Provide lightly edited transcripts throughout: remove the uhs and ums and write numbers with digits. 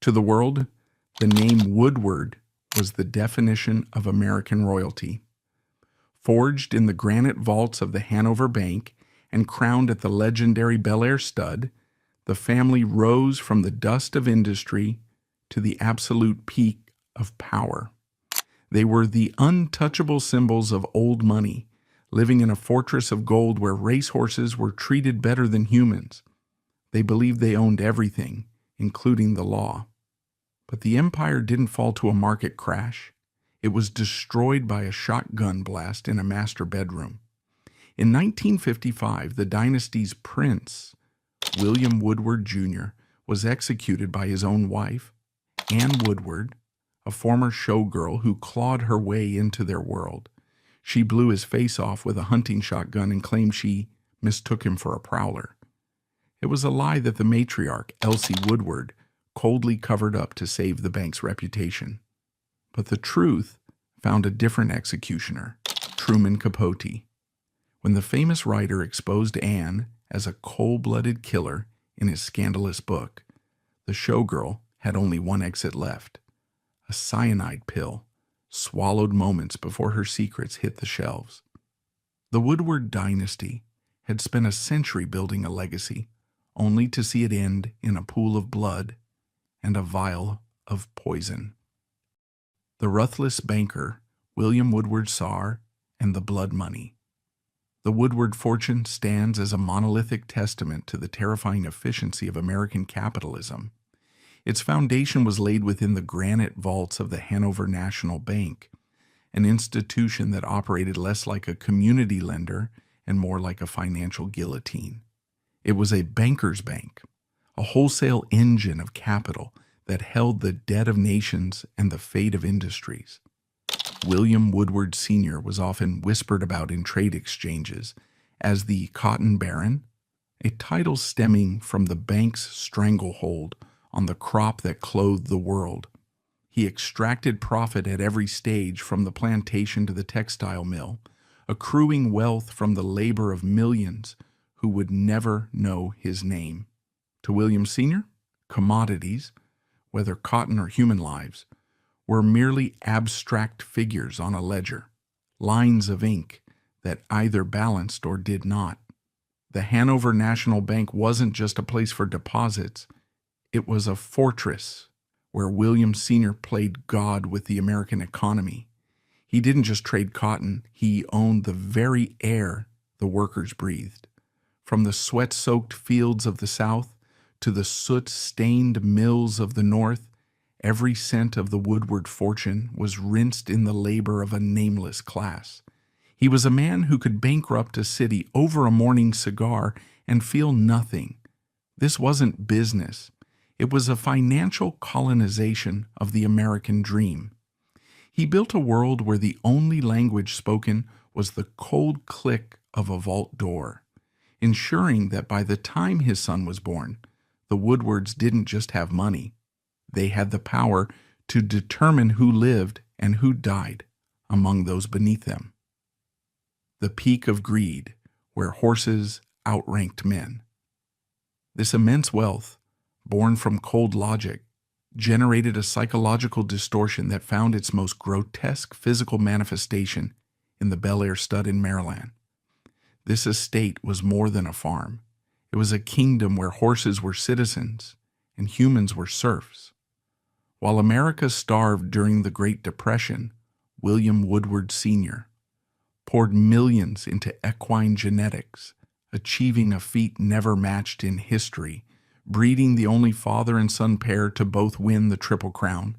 To the world, the name Woodward was the definition of American royalty. Forged in the granite vaults of the Hanover Bank and crowned at the legendary Bel Air Stud, the family rose from the dust of industry to the absolute peak of power. They were the untouchable symbols of old money, living in a fortress of gold where racehorses were treated better than humans. They believed they owned everything, including the law. But the empire didn't fall to a market crash. It was destroyed by a shotgun blast in a master bedroom. In 1955, the dynasty's prince, William Woodward Jr., was executed by his own wife, Anne Woodward, a former showgirl who clawed her way into their world. She blew his face off with a hunting shotgun and claimed she mistook him for a prowler. It was a lie that the matriarch, Elsie Woodward, coldly covered up to save the bank's reputation. But the truth found a different executioner, Truman Capote. When the famous writer exposed Anne as a cold-blooded killer in his scandalous book, the showgirl had only one exit left: a cyanide pill, swallowed moments before her secrets hit the shelves. The Woodward dynasty had spent a century building a legacy, only to see it end in a pool of blood and a vial of poison. The ruthless banker, William Woodward Saar, and the blood money. The Woodward fortune stands as a monolithic testament to the terrifying efficiency of American capitalism. Its foundation was laid within the granite vaults of the Hanover National Bank, an institution that operated less like a community lender and more like a financial guillotine. It was a banker's bank, a wholesale engine of capital that held the debt of nations and the fate of industries. William Woodward Sr. was often whispered about in trade exchanges as the Cotton Baron, a title stemming from the bank's stranglehold on the crop that clothed the world. He extracted profit at every stage, from the plantation to the textile mill, accruing wealth from the labor of millions who would never know his name. To William Sr., commodities, whether cotton or human lives, were merely abstract figures on a ledger, lines of ink that either balanced or did not. The Hanover National Bank wasn't just a place for deposits. It was a fortress where William Sr. played God with the American economy. He didn't just trade cotton, he owned the very air the workers breathed. From the sweat-soaked fields of the South to the soot-stained mills of the North, every cent of the Woodward fortune was rinsed in the labor of a nameless class. He was a man who could bankrupt a city over a morning cigar and feel nothing. This wasn't business. It was a financial colonization of the American dream. He built a world where the only language spoken was the cold click of a vault door, ensuring that by the time his son was born, the Woodwards didn't just have money. They had the power to determine who lived and who died among those beneath them. The peak of greed, where horses outranked men. This immense wealth, born from cold logic, generated a psychological distortion that found its most grotesque physical manifestation in the Bel Air Stud in Maryland. This estate was more than a farm. It was a kingdom where horses were citizens and humans were serfs. While America starved during the Great Depression, William Woodward Sr. poured millions into equine genetics, achieving a feat never matched in history, breeding the only father and son pair to both win the Triple Crown,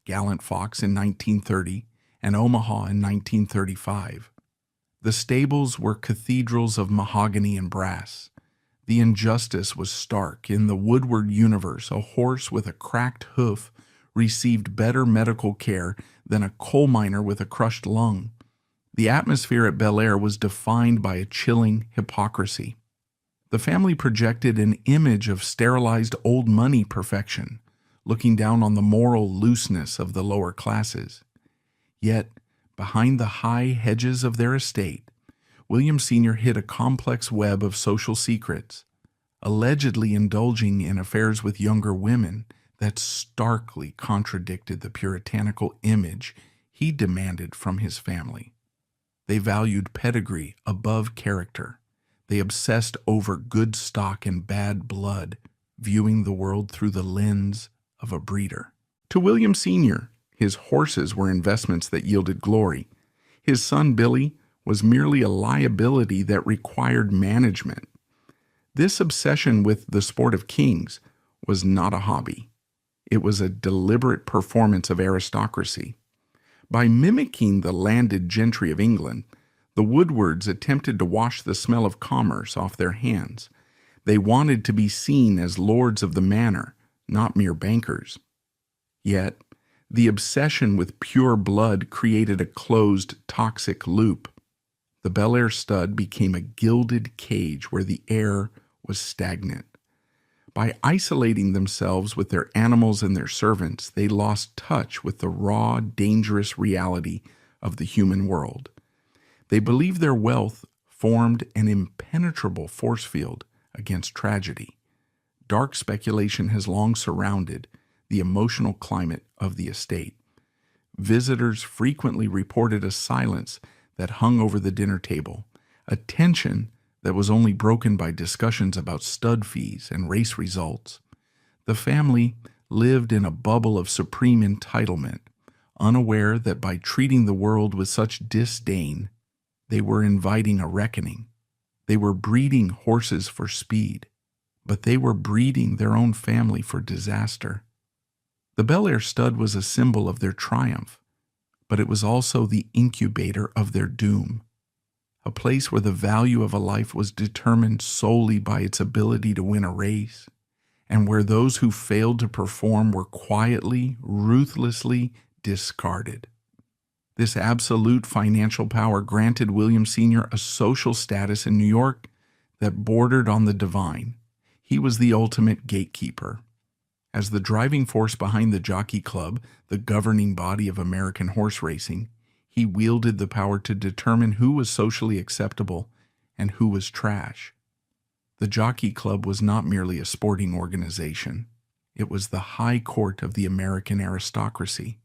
Gallant Fox in 1930 and Omaha in 1935. The stables were cathedrals of mahogany and brass. The injustice was stark. In the Woodward universe, a horse with a cracked hoof received better medical care than a coal miner with a crushed lung. The atmosphere at Bel Air was defined by a chilling hypocrisy. The family projected an image of sterilized old money perfection, looking down on the moral looseness of the lower classes. Yet, behind the high hedges of their estate, William Sr. hid a complex web of social secrets, allegedly indulging in affairs with younger women that starkly contradicted the puritanical image he demanded from his family. They valued pedigree above character. They obsessed over good stock and bad blood, viewing the world through the lens of a breeder. To William Sr., his horses were investments that yielded glory. His son Billy was merely a liability that required management. This obsession with the sport of kings was not a hobby. It was a deliberate performance of aristocracy. By mimicking the landed gentry of England, the Woodwards attempted to wash the smell of commerce off their hands. They wanted to be seen as lords of the manor, not mere bankers. Yet, the obsession with pure blood created a closed, toxic loop. The Bel Air stud became a gilded cage where the air was stagnant. By isolating themselves with their animals and their servants, they lost touch with the raw, dangerous reality of the human world. They believed their wealth formed an impenetrable force field against tragedy. Dark speculation has long surrounded the emotional climate of the estate. Visitors frequently reported a silence that hung over the dinner table, a tension that was only broken by discussions about stud fees and race results. The family lived in a bubble of supreme entitlement, unaware that by treating the world with such disdain, they were inviting a reckoning. They were breeding horses for speed, but they were breeding their own family for disaster. The Bel Air stud was a symbol of their triumph, but it was also the incubator of their doom. A place where the value of a life was determined solely by its ability to win a race, and where those who failed to perform were quietly, ruthlessly discarded. This absolute financial power granted William Sr. a social status in New York that bordered on the divine. He was the ultimate gatekeeper. As the driving force behind the Jockey Club, the governing body of American horse racing, he wielded the power to determine who was socially acceptable and who was trash. The Jockey Club was not merely a sporting organization. It was the high court of the American aristocracy,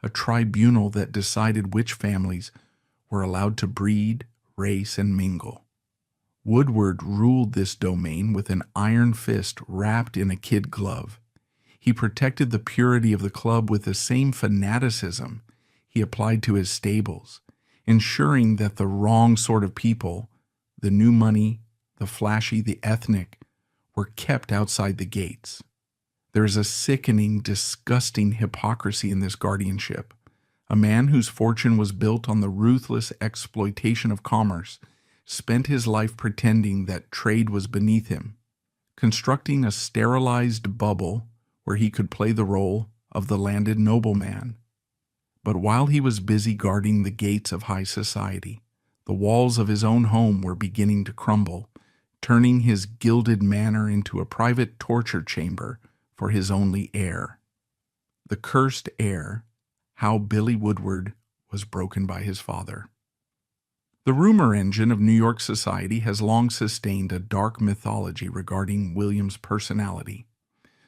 a tribunal that decided which families were allowed to breed, race, and mingle. Woodward ruled this domain with an iron fist wrapped in a kid glove. He protected the purity of the club with the same fanaticism he applied to his stables, ensuring that the wrong sort of people, the new money, the flashy, the ethnic, were kept outside the gates. There is a sickening, disgusting hypocrisy in this guardianship. A man whose fortune was built on the ruthless exploitation of commerce spent his life pretending that trade was beneath him, constructing a sterilized bubble where he could play the role of the landed nobleman. But while he was busy guarding the gates of high society, the walls of his own home were beginning to crumble, turning his gilded manor into a private torture chamber for his only heir. The cursed heir, how Billy Woodward was broken by his father. The rumor engine of New York society has long sustained a dark mythology regarding William's personality.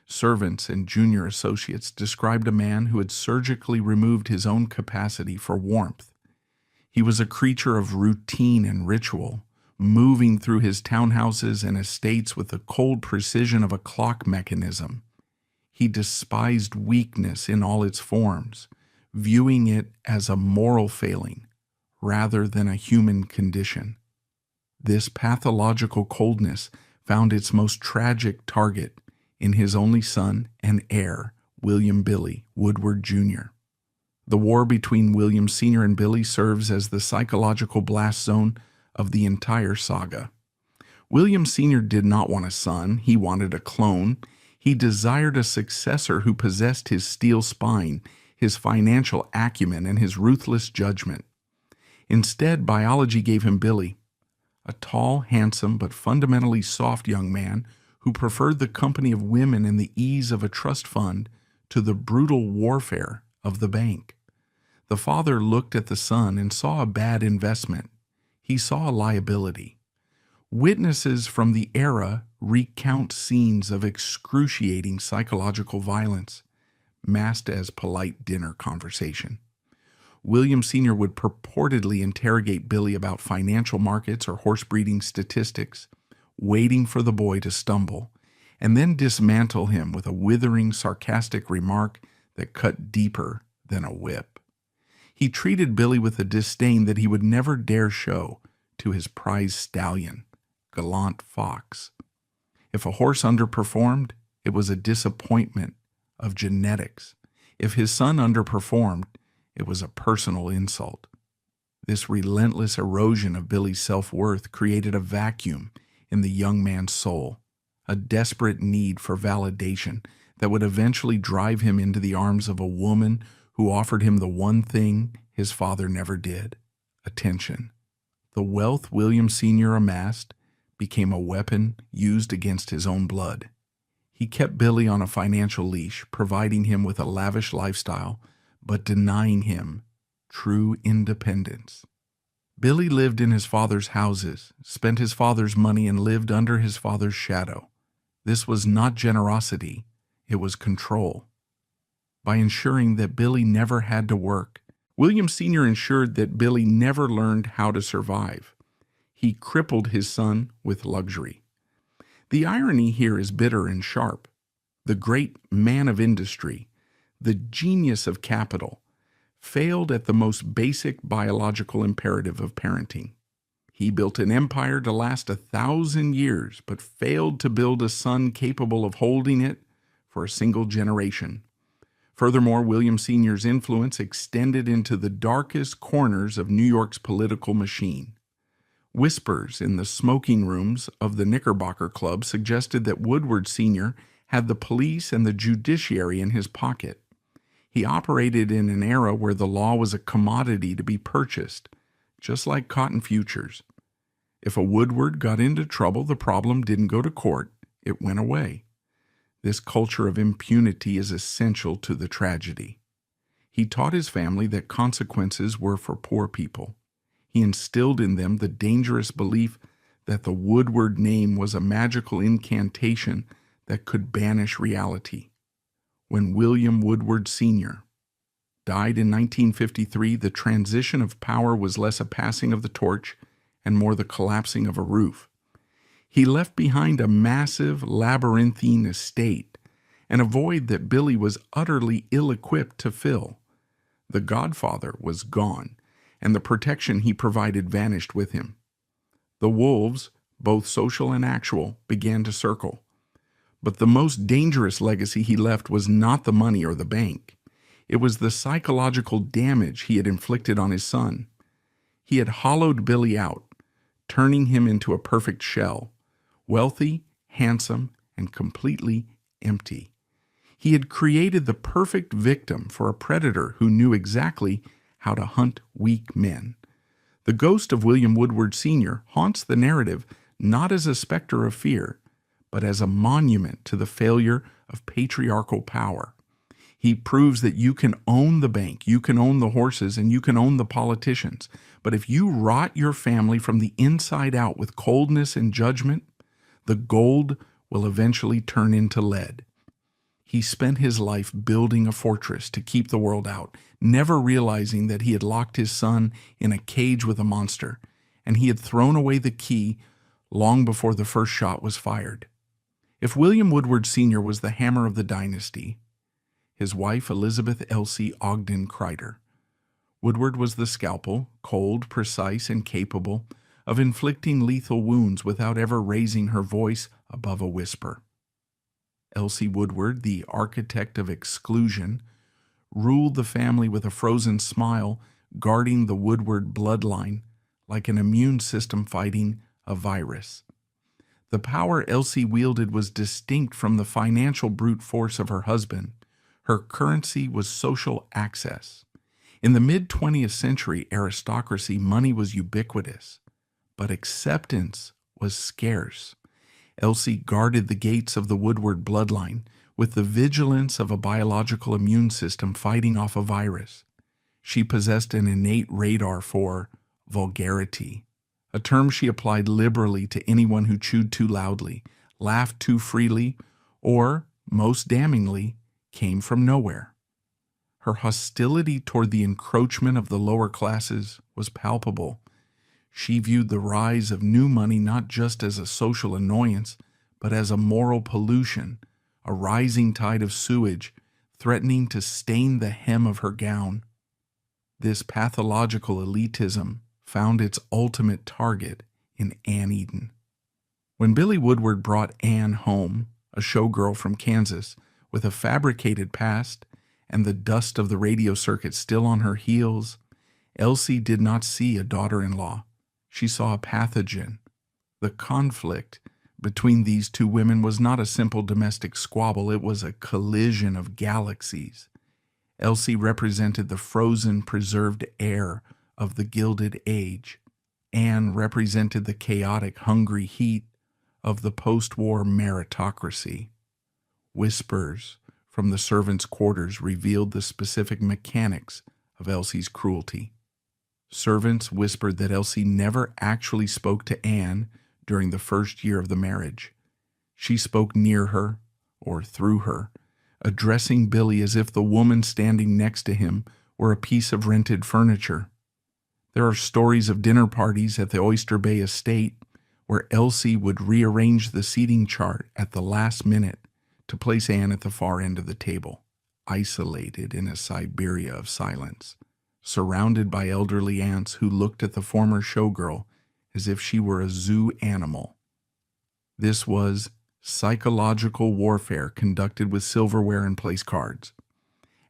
Servants and junior associates described a man who had surgically removed his own capacity for warmth. He was a creature of routine and ritual, moving through his townhouses and estates with the cold precision of a clock mechanism. He despised weakness in all its forms, viewing it as a moral failing rather than a human condition. This pathological coldness found its most tragic target in his only son and heir, William Billy Woodward Jr. The war between William Sr. and Billy serves as the psychological blast zone of the entire saga. William Sr. did not want a son, he wanted a clone. He desired a successor who possessed his steel spine, his financial acumen, and his ruthless judgment. Instead, biology gave him Billy, a tall, handsome, but fundamentally soft young man who preferred the company of women and the ease of a trust fund to the brutal warfare of the bank. The father looked at the son and saw a bad investment. He saw a liability. Witnesses from the era recount scenes of excruciating psychological violence, masked as polite dinner conversation. William Sr. would purportedly interrogate Billy about financial markets or horse breeding statistics, waiting for the boy to stumble, and then dismantle him with a withering, sarcastic remark that cut deeper than a whip. He treated Billy with a disdain that he would never dare show to his prize stallion, Gallant Fox. If a horse underperformed, it was a disappointment of genetics. If his son underperformed, it was a personal insult. This relentless erosion of Billy's self-worth created a vacuum in the young man's soul, a desperate need for validation that would eventually drive him into the arms of a woman who offered him the one thing his father never did: attention. The wealth William Sr. amassed became a weapon used against his own blood. He kept Billy on a financial leash, providing him with a lavish lifestyle, but denying him true independence. Billy lived in his father's houses, spent his father's money, and lived under his father's shadow. This was not generosity, it was control. By ensuring that Billy never had to work, William Sr. ensured that Billy never learned how to survive. He crippled his son with luxury. The irony here is bitter and sharp. The great man of industry, the genius of capital, failed at the most basic biological imperative of parenting. He built an empire to last 1,000 years, but failed to build a son capable of holding it for a single generation. Furthermore, William Sr.'s influence extended into the darkest corners of New York's political machine. Whispers in the smoking rooms of the Knickerbocker Club suggested that Woodward Sr. had the police and the judiciary in his pocket. He operated in an era where the law was a commodity to be purchased, just like cotton futures. If a Woodward got into trouble, the problem didn't go to court, it went away. This culture of impunity is essential to the tragedy. He taught his family that consequences were for poor people. He instilled in them the dangerous belief that the Woodward name was a magical incantation that could banish reality. When William Woodward Sr. died in 1953, the transition of power was less a passing of the torch and more the collapsing of a roof. He left behind a massive, labyrinthine estate and a void that Billy was utterly ill-equipped to fill. The godfather was gone, and the protection he provided vanished with him. The wolves, both social and actual, began to circle. But the most dangerous legacy he left was not the money or the bank. It was the psychological damage he had inflicted on his son. He had hollowed Billy out, turning him into a perfect shell, wealthy, handsome, and completely empty. He had created the perfect victim for a predator who knew exactly how to hunt weak men. The ghost of William Woodward Sr. haunts the narrative not as a specter of fear, but as a monument to the failure of patriarchal power. He proves that you can own the bank, you can own the horses, and you can own the politicians. But if you rot your family from the inside out with coldness and judgment, the gold will eventually turn into lead. He spent his life building a fortress to keep the world out, never realizing that he had locked his son in a cage with a monster, and he had thrown away the key long before the first shot was fired. If William Woodward Sr. was the hammer of the dynasty, his wife Elizabeth Elsie Ogden Kreider. Woodward was the scalpel, cold, precise, and capable of inflicting lethal wounds without ever raising her voice above a whisper. Elsie Woodward, the architect of exclusion, ruled the family with a frozen smile, guarding the Woodward bloodline like an immune system fighting a virus. The power Elsie wielded was distinct from the financial brute force of her husband. Her currency was social access. In the mid-20th century aristocracy, money was ubiquitous, but acceptance was scarce. Elsie guarded the gates of the Woodward bloodline with the vigilance of a biological immune system fighting off a virus. She possessed an innate radar for vulgarity, a term she applied liberally to anyone who chewed too loudly, laughed too freely, or, most damningly, came from nowhere. Her hostility toward the encroachment of the lower classes was palpable. She viewed the rise of new money not just as a social annoyance, but as a moral pollution, a rising tide of sewage threatening to stain the hem of her gown. This pathological elitism found its ultimate target in Ann Eden. When Billy Woodward brought Ann home, a showgirl from Kansas, with a fabricated past and the dust of the radio circuit still on her heels, Elsie did not see a daughter-in-law. She saw a pathogen. The conflict between these two women was not a simple domestic squabble, it was a collision of galaxies. Elsie represented the frozen, preserved air of the Gilded Age. Anne represented the chaotic, hungry heat of the post-war meritocracy. Whispers from the servants' quarters revealed the specific mechanics of Elsie's cruelty. Servants whispered that Elsie never actually spoke to Anne during the first year of the marriage. She spoke near her, or through her, addressing Billy as if the woman standing next to him were a piece of rented furniture. There are stories of dinner parties at the Oyster Bay estate where Elsie would rearrange the seating chart at the last minute to place Anne at the far end of the table, isolated in a Siberia of silence, surrounded by elderly aunts who looked at the former showgirl as if she were a zoo animal. This was psychological warfare conducted with silverware and place cards.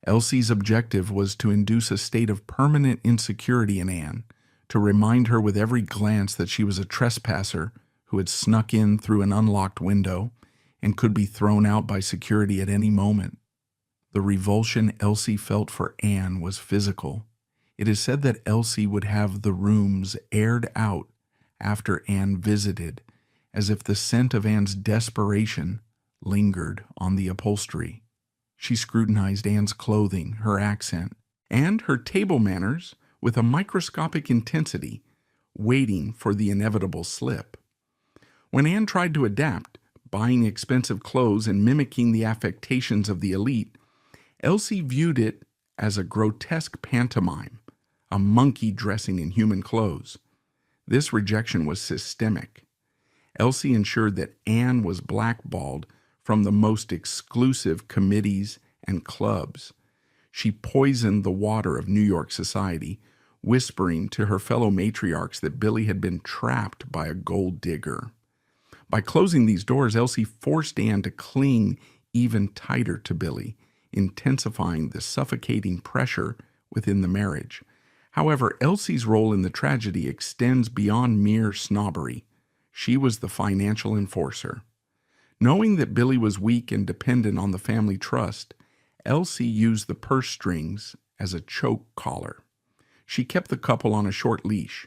Elsie's objective was to induce a state of permanent insecurity in Anne, to remind her with every glance that she was a trespasser who had snuck in through an unlocked window and could be thrown out by security at any moment. The revulsion Elsie felt for Anne was physical. It is said that Elsie would have the rooms aired out after Anne visited, as if the scent of Anne's desperation lingered on the upholstery. She scrutinized Anne's clothing, her accent, and her table manners with a microscopic intensity, waiting for the inevitable slip. When Anne tried to adapt, buying expensive clothes and mimicking the affectations of the elite, Elsie viewed it as a grotesque pantomime, a monkey dressing in human clothes. This rejection was systemic. Elsie ensured that Anne was blackballed from the most exclusive committees and clubs. She poisoned the water of New York society, whispering to her fellow matriarchs that Billy had been trapped by a gold digger. By closing these doors, Elsie forced Anne to cling even tighter to Billy, intensifying the suffocating pressure within the marriage. However, Elsie's role in the tragedy extends beyond mere snobbery. She was the financial enforcer. Knowing that Billy was weak and dependent on the family trust, Elsie used the purse strings as a choke collar. She kept the couple on a short leash.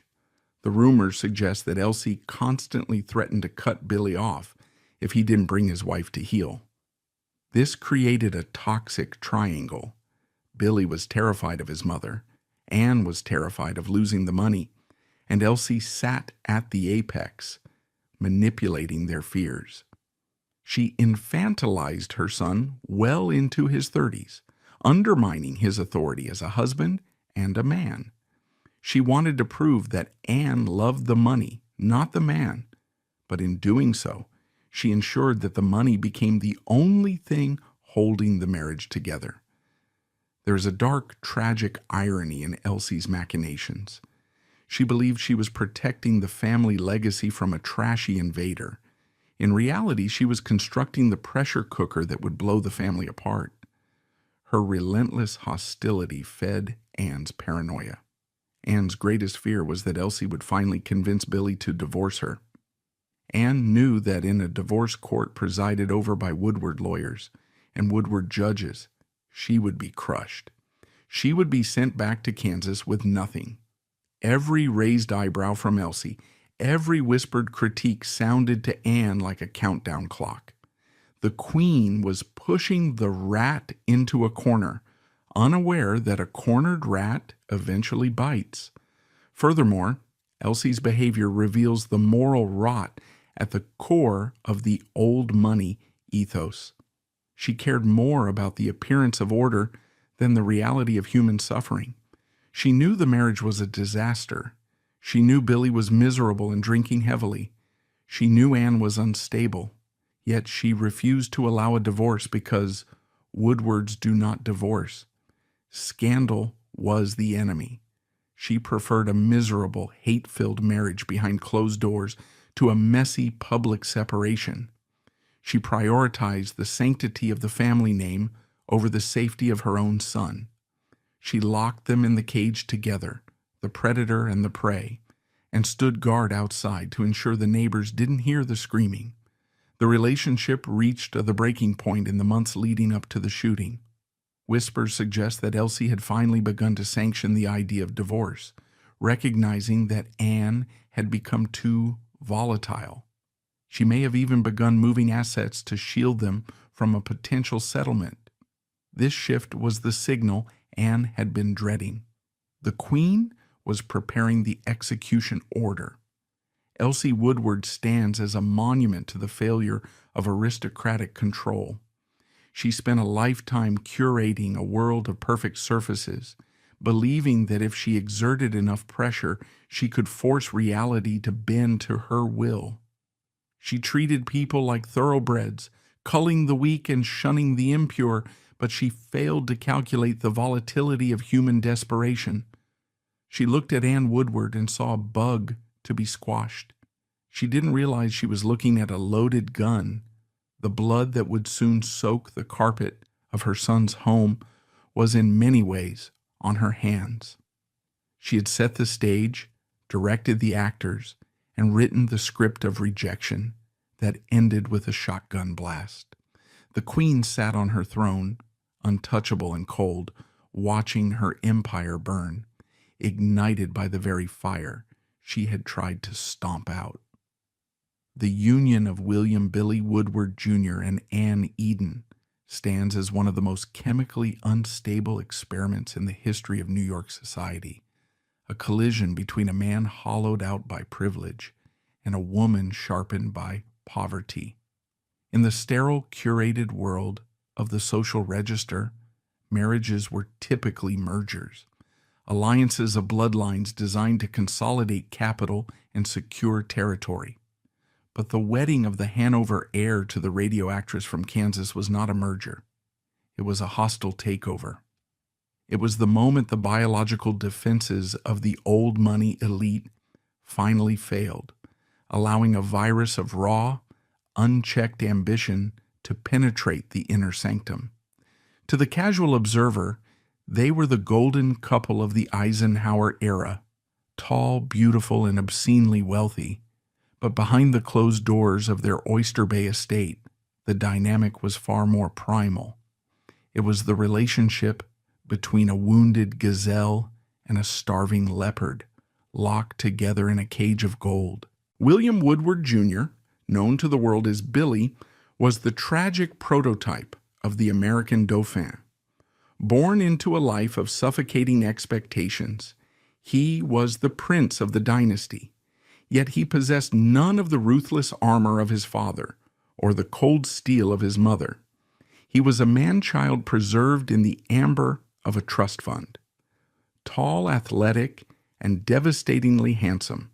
The rumors suggest that Elsie constantly threatened to cut Billy off if he didn't bring his wife to heel. This created a toxic triangle. Billy was terrified of his mother, Anne was terrified of losing the money, and Elsie sat at the apex, manipulating their fears. She infantilized her son well into his 30s, undermining his authority as a husband and a man. She wanted to prove that Anne loved the money, not the man, but in doing so, she ensured that the money became the only thing holding the marriage together. There is a dark, tragic irony in Elsie's machinations. She believed she was protecting the family legacy from a trashy invader. In reality, she was constructing the pressure cooker that would blow the family apart. Her relentless hostility fed Anne's paranoia. Anne's greatest fear was that Elsie would finally convince Billy to divorce her. Anne knew that in a divorce court presided over by Woodward lawyers and Woodward judges, she would be crushed. She would be sent back to Kansas with nothing. Every raised eyebrow from Elsie, every whispered critique sounded to Anne like a countdown clock. The queen was pushing the rat into a corner, unaware that a cornered rat eventually bites. Furthermore, Elsie's behavior reveals the moral rot at the core of the old money ethos. She cared more about the appearance of order than the reality of human suffering. She knew the marriage was a disaster. She knew Billy was miserable and drinking heavily. She knew Anne was unstable. Yet she refused to allow a divorce because Woodwards do not divorce. Scandal was the enemy. She preferred a miserable, hate-filled marriage behind closed doors to a messy public separation. She prioritized the sanctity of the family name over the safety of her own son. She locked them in the cage together, the predator and the prey, and stood guard outside to ensure the neighbors didn't hear the screaming. The relationship reached the breaking point in the months leading up to the shooting. Whispers suggest that Elsie had finally begun to sanction the idea of divorce, recognizing that Anne had become too volatile. She may have even begun moving assets to shield them from a potential settlement. This shift was the signal Anne had been dreading. The Queen was preparing the execution order. Elsie Woodward stands as a monument to the failure of aristocratic control. She spent a lifetime curating a world of perfect surfaces, believing that if she exerted enough pressure, she could force reality to bend to her will. She treated people like thoroughbreds, culling the weak and shunning the impure, but she failed to calculate the volatility of human desperation. She looked at Anne Woodward and saw a bug to be squashed. She didn't realize she was looking at a loaded gun. The blood that would soon soak the carpet of her son's home was in many ways on her hands. She had set the stage, directed the actors, and written the script of rejection that ended with a shotgun blast. The Queen sat on her throne, untouchable and cold, watching her empire burn, ignited by the very fire she had tried to stomp out. The union of William Billy Woodward Jr. and Anne Eden stands as one of the most chemically unstable experiments in the history of New York society, a collision between a man hollowed out by privilege and a woman sharpened by poverty. In the sterile, curated world of the social register, marriages were typically mergers, alliances of bloodlines designed to consolidate capital and secure territory. But the wedding of the Hanover heir to the radio actress from Kansas was not a merger. It was a hostile takeover. It was the moment the biological defenses of the old money elite finally failed, allowing a virus of raw, unchecked ambition to penetrate the inner sanctum. To the casual observer, they were the golden couple of the Eisenhower era, tall, beautiful, and obscenely wealthy. But behind the closed doors of their Oyster Bay estate, the dynamic was far more primal. It was the relationship between a wounded gazelle and a starving leopard, locked together in a cage of gold. William Woodward Jr., known to the world as Billy, was the tragic prototype of the American Dauphin. Born into a life of suffocating expectations, he was the prince of the dynasty. Yet he possessed none of the ruthless armor of his father or the cold steel of his mother. He was a man-child preserved in the amber of a trust fund. Tall, athletic, and devastatingly handsome,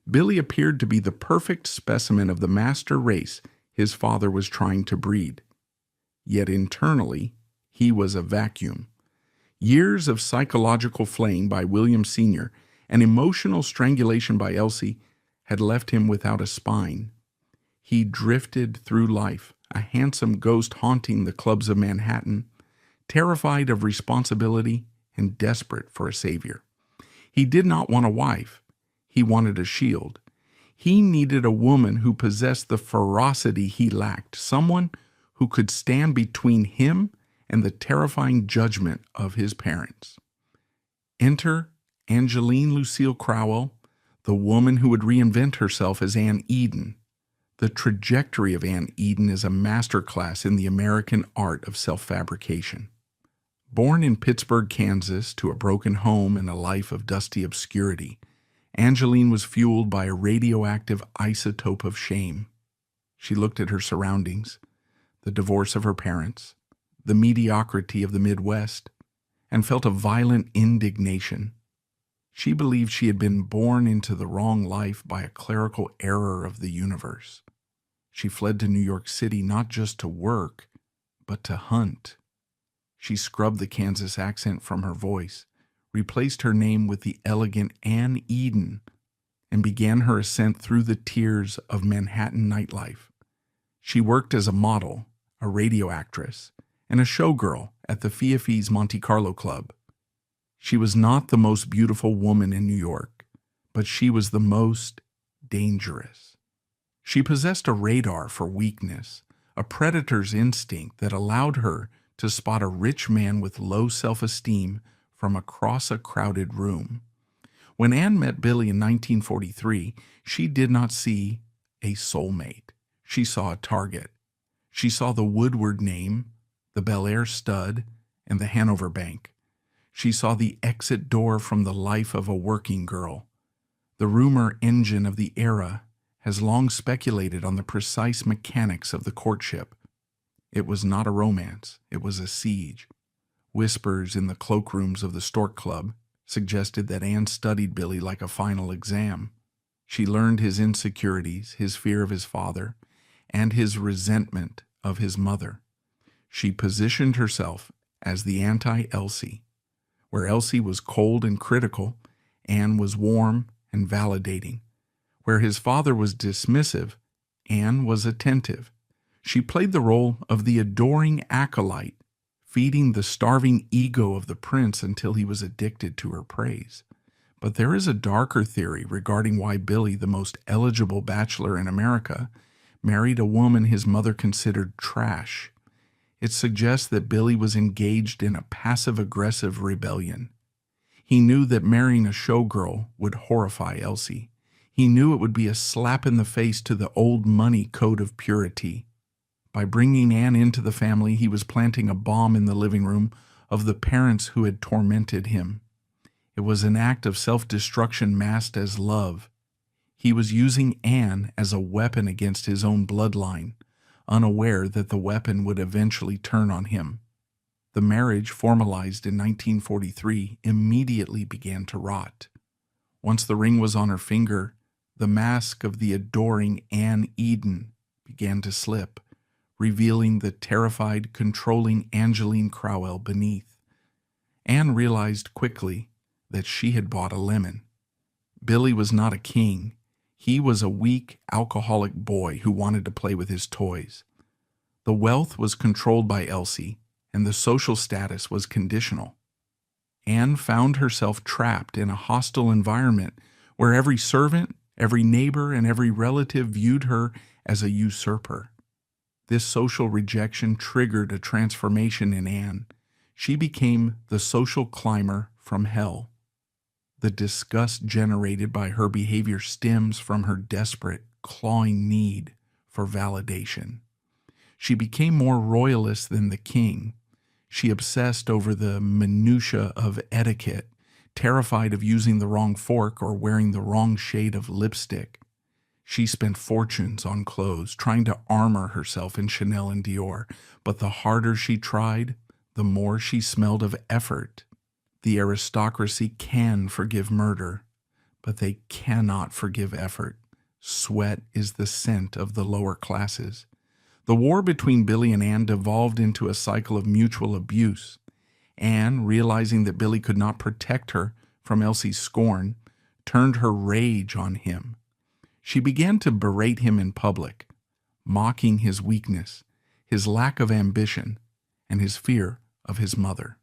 Billy appeared to be the perfect specimen of the master race his father was trying to breed. Yet internally, he was a vacuum. Years of psychological flaying by William Sr. and emotional strangulation by Elsie had left him without a spine. He drifted through life, a handsome ghost haunting the clubs of Manhattan, terrified of responsibility and desperate for a savior. He did not want a wife. He wanted a shield. He needed a woman who possessed the ferocity he lacked, someone who could stand between him and the terrifying judgment of his parents. Enter Angeline Lucille Crowell, the woman who would reinvent herself as Anne Eden. The trajectory of Anne Eden is a masterclass in the American art of self-fabrication. Born in Pittsburgh, Kansas, to a broken home and a life of dusty obscurity, Angeline was fueled by a radioactive isotope of shame. She looked at her surroundings, the divorce of her parents, the mediocrity of the Midwest, and felt a violent indignation. She believed she had been born into the wrong life by a clerical error of the universe. She fled to New York City not just to work, but to hunt. She scrubbed the Kansas accent from her voice, replaced her name with the elegant Anne Eden, and began her ascent through the tiers of Manhattan nightlife. She worked as a model, a radio actress, and a showgirl at the Fiafis Monte Carlo Club. She was not the most beautiful woman in New York, but she was the most dangerous. She possessed a radar for weakness, a predator's instinct that allowed her to spot a rich man with low self-esteem from across a crowded room. When Anne met Billy in 1943, she did not see a soulmate. She saw a target. She saw the Woodward name, the Bel Air stud, and the Hanover Bank. She saw the exit door from the life of a working girl. The rumor engine of the era has long speculated on the precise mechanics of the courtship. It was not a romance, it was a siege. Whispers in the cloakrooms of the Stork Club suggested that Anne studied Billy like a final exam. She learned his insecurities, his fear of his father, and his resentment of his mother. She positioned herself as the anti-Elsie. Where Elsie was cold and critical, Anne was warm and validating. Where his father was dismissive, Anne was attentive. She played the role of the adoring acolyte, feeding the starving ego of the prince until he was addicted to her praise. But there is a darker theory regarding why Billy, the most eligible bachelor in America, married a woman his mother considered trash. It suggests that Billy was engaged in a passive-aggressive rebellion. He knew that marrying a showgirl would horrify Elsie. He knew it would be a slap in the face to the old money code of purity. By bringing Anne into the family, he was planting a bomb in the living room of the parents who had tormented him. It was an act of self-destruction masked as love. He was using Anne as a weapon against his own bloodline, unaware that the weapon would eventually turn on him. The marriage, formalized in 1943, immediately began to rot. Once the ring was on her finger, the mask of the adoring Anne Eden began to slip, revealing the terrified, controlling Angeline Crowell beneath. Anne realized quickly that she had bought a lemon. Billy was not a king. He was a weak, alcoholic boy who wanted to play with his toys. The wealth was controlled by Elsie, and the social status was conditional. Anne found herself trapped in a hostile environment where every servant, every neighbor, and every relative viewed her as a usurper. This social rejection triggered a transformation in Anne. She became the social climber from hell. The disgust generated by her behavior stems from her desperate, clawing need for validation. She became more royalist than the king. She obsessed over the minutiae of etiquette, terrified of using the wrong fork or wearing the wrong shade of lipstick. She spent fortunes on clothes, trying to armor herself in Chanel and Dior, but the harder she tried, the more she smelled of effort. The aristocracy can forgive murder, but they cannot forgive effort. Sweat is the scent of the lower classes. The war between Billy and Anne devolved into a cycle of mutual abuse. Anne, realizing that Billy could not protect her from Elsie's scorn, turned her rage on him. She began to berate him in public, mocking his weakness, his lack of ambition, and his fear of his mother.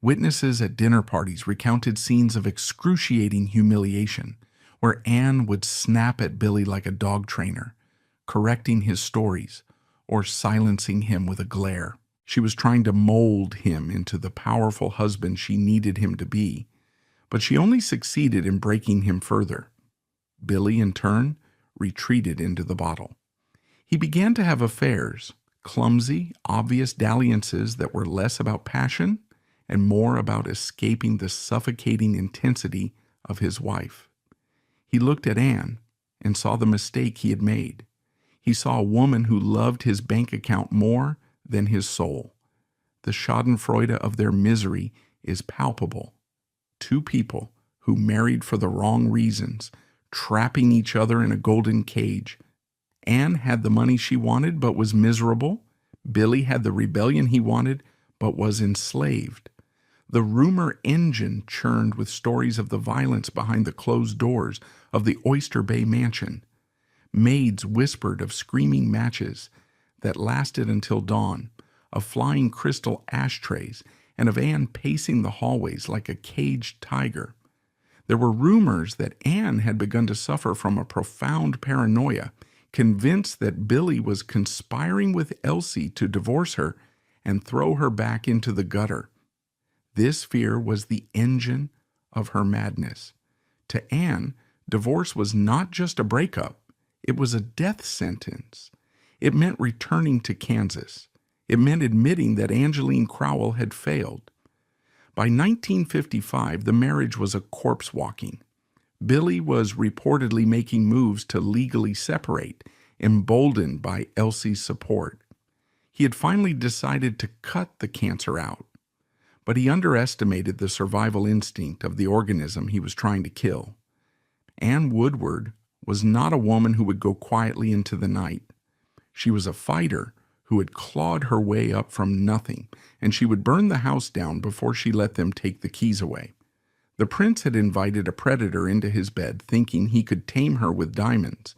Witnesses at dinner parties recounted scenes of excruciating humiliation, where Anne would snap at Billy like a dog trainer, correcting his stories or silencing him with a glare. She was trying to mold him into the powerful husband she needed him to be, but she only succeeded in breaking him further. Billy, in turn, retreated into the bottle. He began to have affairs, clumsy, obvious dalliances that were less about passion and more about escaping the suffocating intensity of his wife. He looked at Anne and saw the mistake he had made. He saw a woman who loved his bank account more than his soul. The schadenfreude of their misery is palpable. Two people who married for the wrong reasons, trapping each other in a golden cage. Anne had the money she wanted but was miserable. Billy had the rebellion he wanted but was enslaved. The rumor engine churned with stories of the violence behind the closed doors of the Oyster Bay mansion. Maids whispered of screaming matches that lasted until dawn, of flying crystal ashtrays, and of Anne pacing the hallways like a caged tiger. There were rumors that Anne had begun to suffer from a profound paranoia, convinced that Billy was conspiring with Elsie to divorce her and throw her back into the gutter. This fear was the engine of her madness. To Anne, divorce was not just a breakup, it was a death sentence. It meant returning to Kansas. It meant admitting that Angeline Crowell had failed. By 1955, the marriage was a corpse walking. Billy was reportedly making moves to legally separate, emboldened by Elsie's support. He had finally decided to cut the cancer out, but he underestimated the survival instinct of the organism he was trying to kill. Anne Woodward was not a woman who would go quietly into the night. She was a fighter who had clawed her way up from nothing, and she would burn the house down before she let them take the keys away. The prince had invited a predator into his bed, thinking he could tame her with diamonds.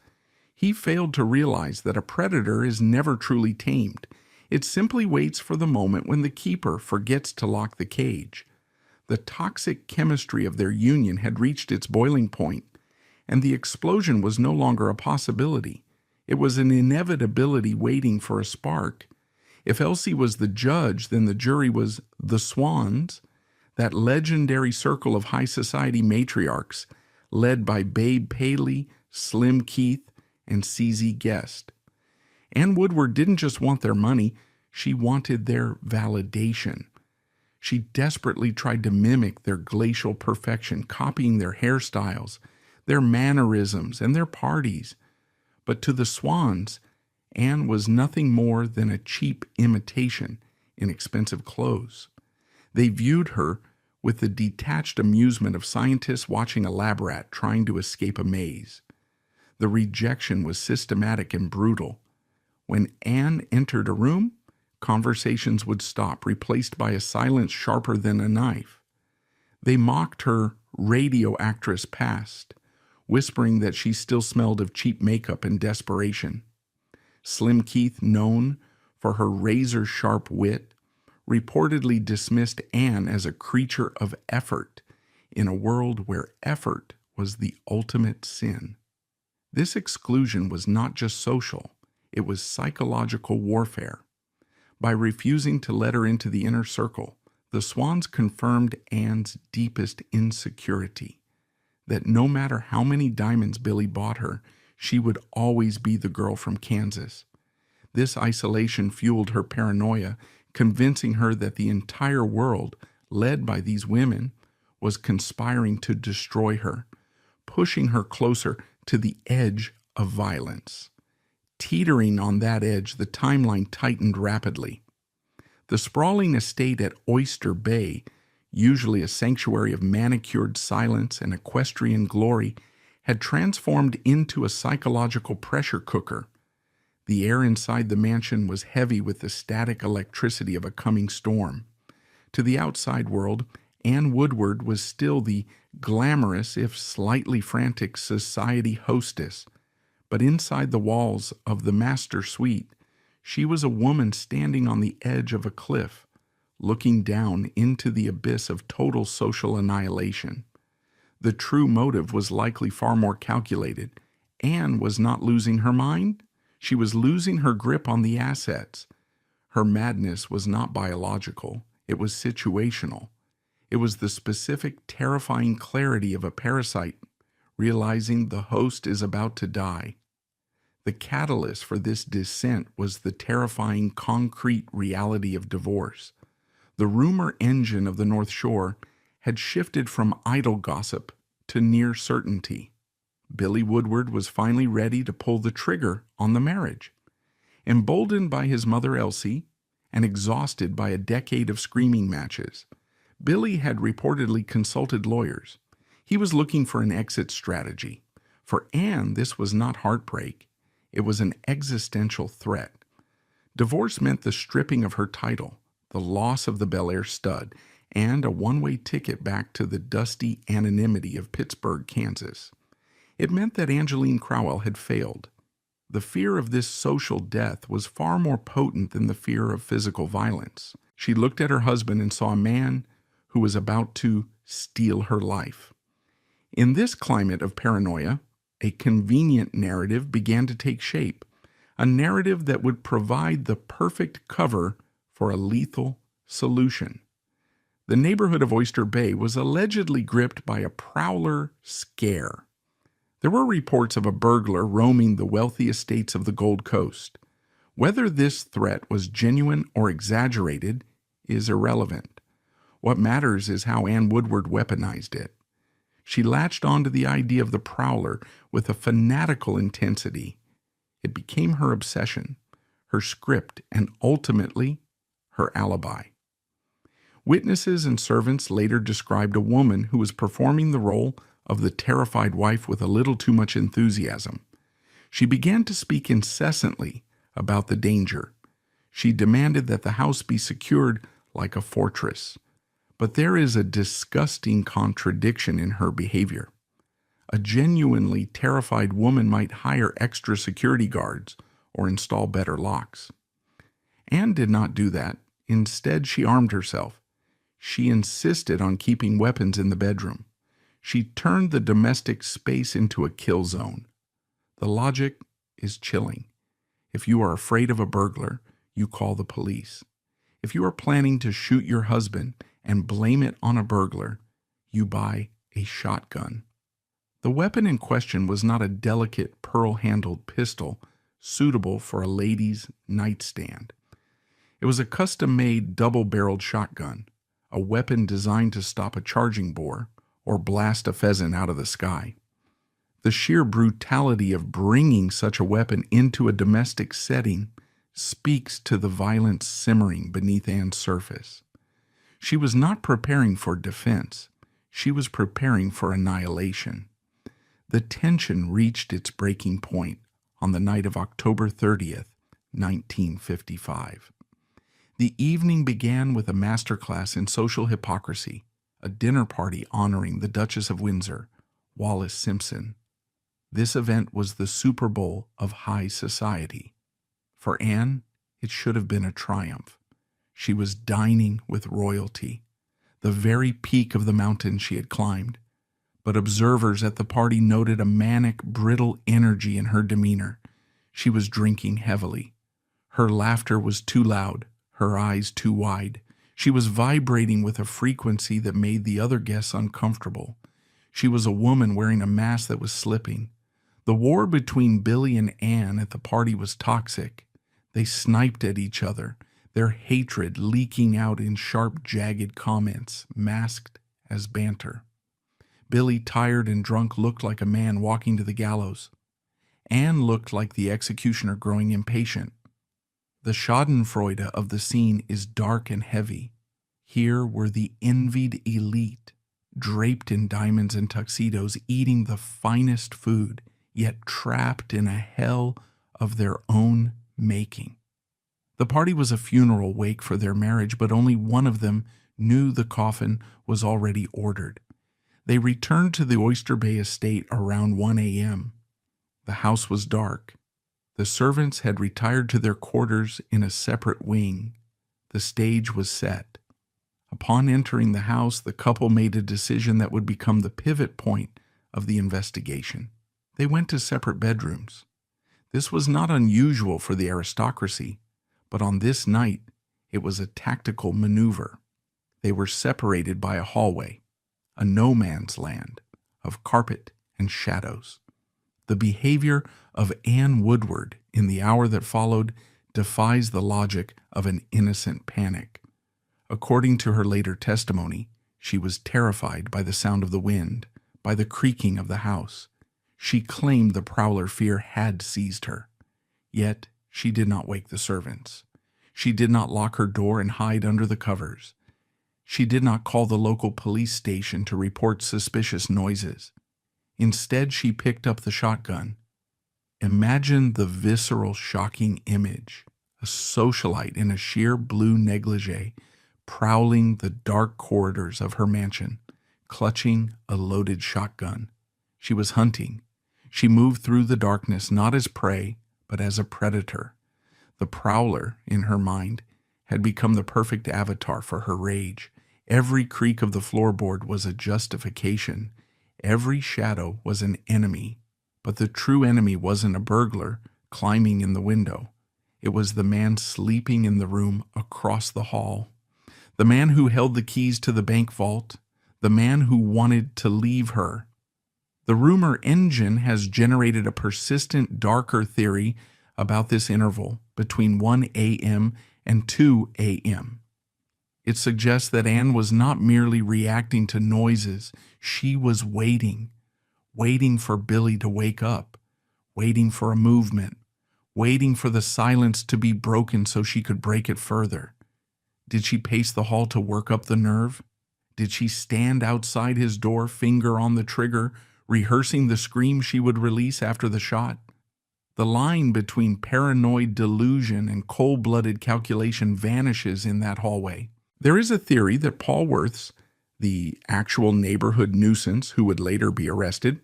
He failed to realize that a predator is never truly tamed. It simply waits for the moment when the keeper forgets to lock the cage. The toxic chemistry of their union had reached its boiling point, and the explosion was no longer a possibility. It was an inevitability waiting for a spark. If Elsie was the judge, then the jury was the Swans, that legendary circle of high society matriarchs led by Babe Paley, Slim Keith, and CZ Guest. Anne Woodward didn't just want their money, she wanted their validation. She desperately tried to mimic their glacial perfection, copying their hairstyles, their mannerisms, and their parties. But to the Swans, Anne was nothing more than a cheap imitation in expensive clothes. They viewed her with the detached amusement of scientists watching a lab rat trying to escape a maze. The rejection was systematic and brutal. When Anne entered a room, conversations would stop, replaced by a silence sharper than a knife. They mocked her radio actress past, whispering that she still smelled of cheap makeup and desperation. Slim Keith, known for her razor-sharp wit, reportedly dismissed Anne as a creature of effort in a world where effort was the ultimate sin. This exclusion was not just social, it was psychological warfare. By refusing to let her into the inner circle, the Swans confirmed Anne's deepest insecurity, that no matter how many diamonds Billy bought her, she would always be the girl from Kansas. This isolation fueled her paranoia, convincing her that the entire world, led by these women, was conspiring to destroy her, pushing her closer to the edge of violence. Teetering on that edge, the timeline tightened rapidly. The sprawling estate at Oyster Bay, usually a sanctuary of manicured silence and equestrian glory, had transformed into a psychological pressure cooker. The air inside the mansion was heavy with the static electricity of a coming storm. To the outside world, Anne Woodward was still the glamorous, if slightly frantic, society hostess. But inside the walls of the master suite, she was a woman standing on the edge of a cliff, looking down into the abyss of total social annihilation. The true motive was likely far more calculated. Anne was not losing her mind. She was losing her grip on the assets. Her madness was not biological. It was situational. It was the specific, terrifying clarity of a parasite realizing the host is about to die. The catalyst for this descent was the terrifying, concrete reality of divorce. The rumor engine of the North Shore had shifted from idle gossip to near certainty. Billy Woodward was finally ready to pull the trigger on the marriage. Emboldened by his mother Elsie and exhausted by a decade of screaming matches, Billy had reportedly consulted lawyers. He was looking for an exit strategy. For Anne, this was not heartbreak. It was an existential threat. Divorce meant the stripping of her title, the loss of the Bel Air stud, and a one-way ticket back to the dusty anonymity of Pittsburgh, Kansas. It meant that Angeline Crowell had failed. The fear of this social death was far more potent than the fear of physical violence. She looked at her husband and saw a man who was about to steal her life. In this climate of paranoia, a convenient narrative began to take shape, a narrative that would provide the perfect cover for a lethal solution. The neighborhood of Oyster Bay was allegedly gripped by a prowler scare. There were reports of a burglar roaming the wealthy estates of the Gold Coast. Whether this threat was genuine or exaggerated is irrelevant. What matters is how Anne Woodward weaponized it. She latched onto the idea of the prowler with a fanatical intensity. It became her obsession, her script, and ultimately, her alibi. Witnesses and servants later described a woman who was performing the role of the terrified wife with a little too much enthusiasm. She began to speak incessantly about the danger. She demanded that the house be secured like a fortress. But there is a disgusting contradiction in her behavior. A genuinely terrified woman might hire extra security guards or install better locks. Anne did not do that. Instead, she armed herself. She insisted on keeping weapons in the bedroom. She turned the domestic space into a kill zone. The logic is chilling. If you are afraid of a burglar, you call the police. If you are planning to shoot your husband and blame it on a burglar, you buy a shotgun. The weapon in question was not a delicate pearl-handled pistol suitable for a lady's nightstand. It was a custom-made double-barreled shotgun, a weapon designed to stop a charging boar or blast a pheasant out of the sky. The sheer brutality of bringing such a weapon into a domestic setting speaks to the violence simmering beneath Anne's surface. She was not preparing for defense. She was preparing for annihilation. The tension reached its breaking point on the night of October 30th, 1955. The evening began with a masterclass in social hypocrisy, a dinner party honoring the Duchess of Windsor, Wallis Simpson. This event was the Super Bowl of high society. For Anne, it should have been a triumph. She was dining with royalty, the very peak of the mountain she had climbed. But observers at the party noted a manic, brittle energy in her demeanor. She was drinking heavily. Her laughter was too loud, her eyes too wide. She was vibrating with a frequency that made the other guests uncomfortable. She was a woman wearing a mask that was slipping. The war between Billy and Anne at the party was toxic. They sniped at each other, their hatred leaking out in sharp, jagged comments, masked as banter. Billy, tired and drunk, looked like a man walking to the gallows. Anne looked like the executioner growing impatient. The schadenfreude of the scene is dark and heavy. Here were the envied elite, draped in diamonds and tuxedos, eating the finest food, yet trapped in a hell of their own making. The party was a funeral wake for their marriage, but only one of them knew the coffin was already ordered. They returned to the Oyster Bay estate around 1 a.m. The house was dark. The servants had retired to their quarters in a separate wing. The stage was set. Upon entering the house, the couple made a decision that would become the pivot point of the investigation. They went to separate bedrooms. This was not unusual for the aristocracy, but on this night, it was a tactical maneuver. They were separated by a hallway, a no man's land of carpet and shadows. The behavior of Anne Woodward in the hour that followed defies the logic of an innocent panic. According to her later testimony, she was terrified by the sound of the wind, by the creaking of the house. She claimed the prowler fear had seized her. Yet she did not wake the servants. She did not lock her door and hide under the covers. She did not call the local police station to report suspicious noises. Instead, she picked up the shotgun. Imagine the visceral, shocking image. A socialite in a sheer blue negligee prowling the dark corridors of her mansion, clutching a loaded shotgun. She was hunting. She moved through the darkness not as prey, but as a predator. The prowler, in her mind, had become the perfect avatar for her rage. Every creak of the floorboard was a justification. Every shadow was an enemy. But the true enemy wasn't a burglar climbing in the window. It was the man sleeping in the room across the hall. The man who held the keys to the bank vault. The man who wanted to leave her. The rumor engine has generated a persistent, darker theory about this interval between 1 a.m. and 2 a.m. It suggests that Anne was not merely reacting to noises. She was waiting for Billy to wake up, waiting for a movement, waiting for the silence to be broken so she could break it further. Did she pace the hall to work up the nerve? Did she stand outside his door, finger on the trigger, rehearsing the scream she would release after the shot? The line between paranoid delusion and cold-blooded calculation vanishes in that hallway. There is a theory that Paul Worths, the actual neighborhood nuisance who would later be arrested,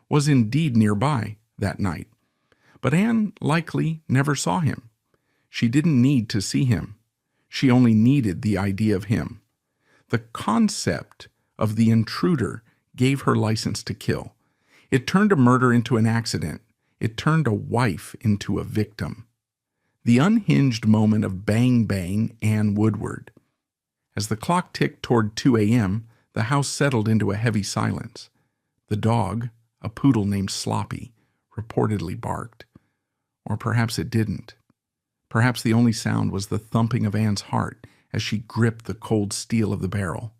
was indeed nearby that night. But Anne likely never saw him. She didn't need to see him. She only needed the idea of him. The concept of the intruder gave her license to kill. It turned a murder into an accident. It turned a wife into a victim. The unhinged moment of bang bang Anne Woodward. As the clock ticked toward 2 a.m., the house settled into a heavy silence. The dog, a poodle named Sloppy, reportedly barked. Or perhaps it didn't. Perhaps the only sound was the thumping of Anne's heart as she gripped the cold steel of the barrel.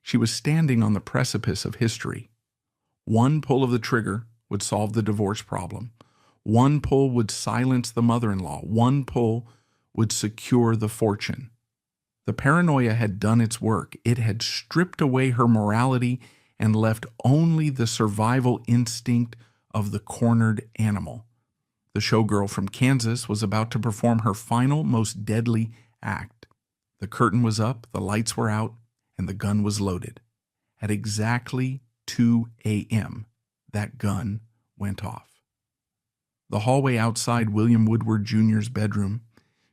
She was standing on the precipice of history. One pull of the trigger would solve the divorce problem. One pull would silence the mother-in-law. One pull would secure the fortune. The paranoia had done its work. It had stripped away her morality and left only the survival instinct of the cornered animal. The showgirl from Kansas was about to perform her final, most deadly act. The curtain was up, the lights were out, and the gun was loaded. At exactly 2 a.m., that gun went off. The hallway outside William Woodward Jr.'s bedroom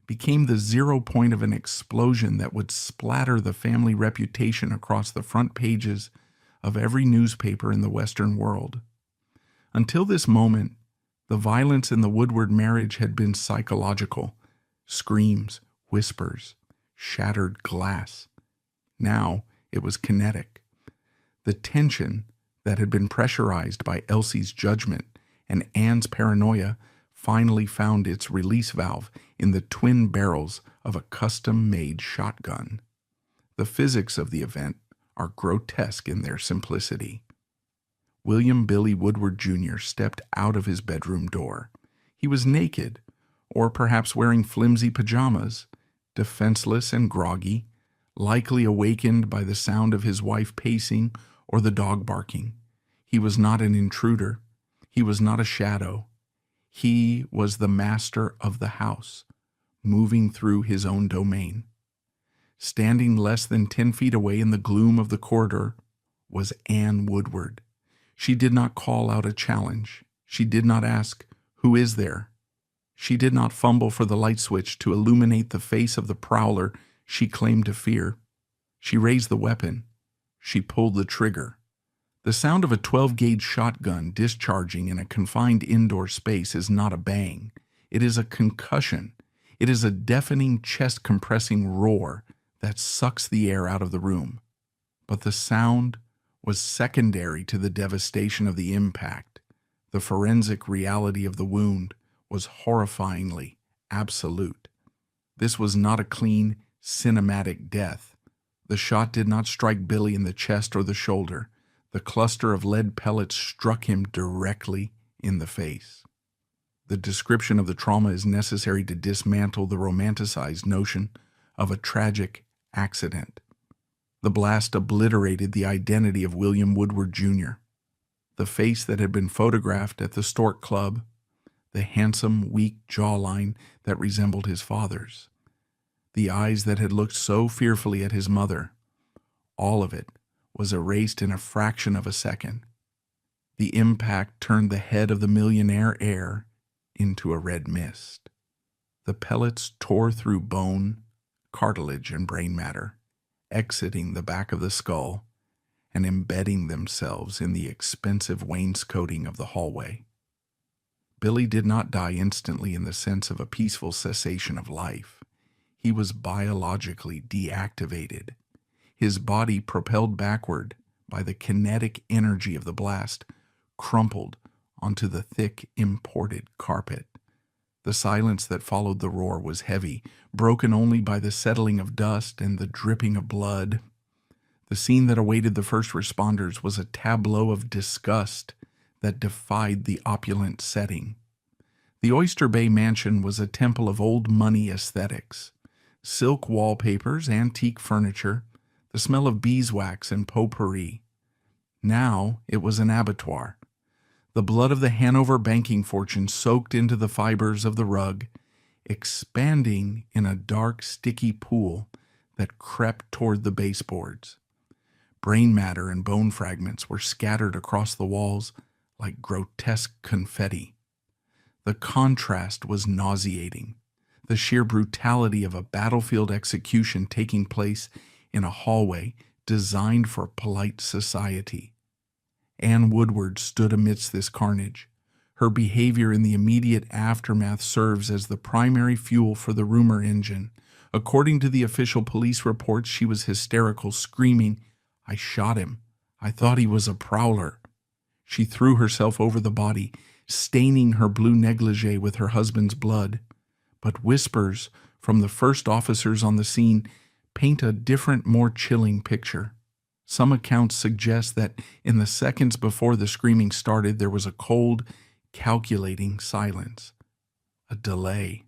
became the 0 point of an explosion that would splatter the family reputation across the front pages of every newspaper in the Western world. Until this moment, the violence in the Woodward marriage had been psychological. Screams, whispers, shattered glass. Now it was kinetic. The tension that had been pressurized by Elsie's judgment and Anne's paranoia finally found its release valve in the twin barrels of a custom-made shotgun. The physics of the event are grotesque in their simplicity. William Billy Woodward Jr. stepped out of his bedroom door. He was naked, or perhaps wearing flimsy pajamas, defenseless and groggy, likely awakened by the sound of his wife pacing or the dog barking. He was not an intruder. He was not a shadow. He was the master of the house, moving through his own domain. Standing less than 10 feet away in the gloom of the corridor was Anne Woodward. She did not call out a challenge. She did not ask, "Who is there?" She did not fumble for the light switch to illuminate the face of the prowler she claimed to fear. She raised the weapon. She pulled the trigger. The sound of a 12-gauge shotgun discharging in a confined indoor space is not a bang. It is a concussion. It is a deafening, chest-compressing roar that sucks the air out of the room. But the sound was secondary to the devastation of the impact. The forensic reality of the wound was horrifyingly absolute. This was not a clean, cinematic death. The shot did not strike Billy in the chest or the shoulder. The cluster of lead pellets struck him directly in the face. The description of the trauma is necessary to dismantle the romanticized notion of a tragic accident. The blast obliterated the identity of William Woodward Jr., the face that had been photographed at the Stork Club, the handsome, weak jawline that resembled his father's, the eyes that had looked so fearfully at his mother. All of it was erased in a fraction of a second. The impact turned the head of the millionaire heir into a red mist. The pellets tore through bone, cartilage, and brain matter, exiting the back of the skull and embedding themselves in the expensive wainscoting of the hallway. Billy did not die instantly in the sense of a peaceful cessation of life. He was biologically deactivated. His body, propelled backward by the kinetic energy of the blast, crumpled onto the thick, imported carpet. The silence that followed the roar was heavy, broken only by the settling of dust and the dripping of blood. The scene that awaited the first responders was a tableau of disgust that defied the opulent setting. The Oyster Bay Mansion was a temple of old money aesthetics. Silk wallpapers, antique furniture, the smell of beeswax and potpourri. Now it was an abattoir. The blood of the Hanover banking fortune soaked into the fibers of the rug, expanding in a dark, sticky pool that crept toward the baseboards. Brain matter and bone fragments were scattered across the walls like grotesque confetti. The contrast was nauseating. The sheer brutality of a battlefield execution taking place in a hallway designed for polite society. Anne Woodward stood amidst this carnage. Her behavior in the immediate aftermath serves as the primary fuel for the rumor engine. According to the official police reports, she was hysterical, screaming, "I shot him. I thought he was a prowler." She threw herself over the body, staining her blue negligee with her husband's blood. But whispers from the first officers on the scene paint a different, more chilling picture. Some accounts suggest that in the seconds before the screaming started, there was a cold, calculating silence. A delay.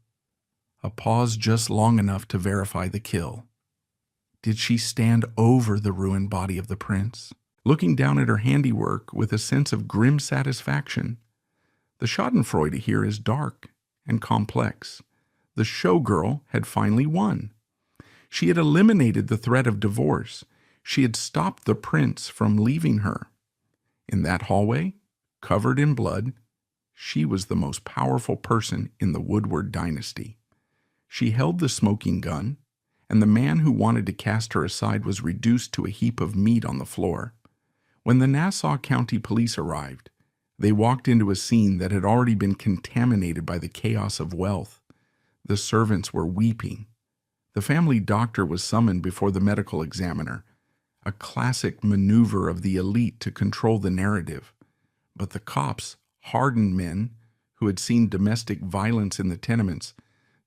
A pause just long enough to verify the kill. Did she stand over the ruined body of the prince, looking down at her handiwork with a sense of grim satisfaction? The schadenfreude here is dark and complex. The showgirl had finally won. She had eliminated the threat of divorce. She had stopped the prince from leaving her. In that hallway, covered in blood, she was the most powerful person in the Woodward dynasty. She held the smoking gun, and the man who wanted to cast her aside was reduced to a heap of meat on the floor. When the Nassau County Police arrived, they walked into a scene that had already been contaminated by the chaos of wealth. The servants were weeping. The family doctor was summoned before the medical examiner, a classic maneuver of the elite to control the narrative. But the cops, hardened men who had seen domestic violence in the tenements,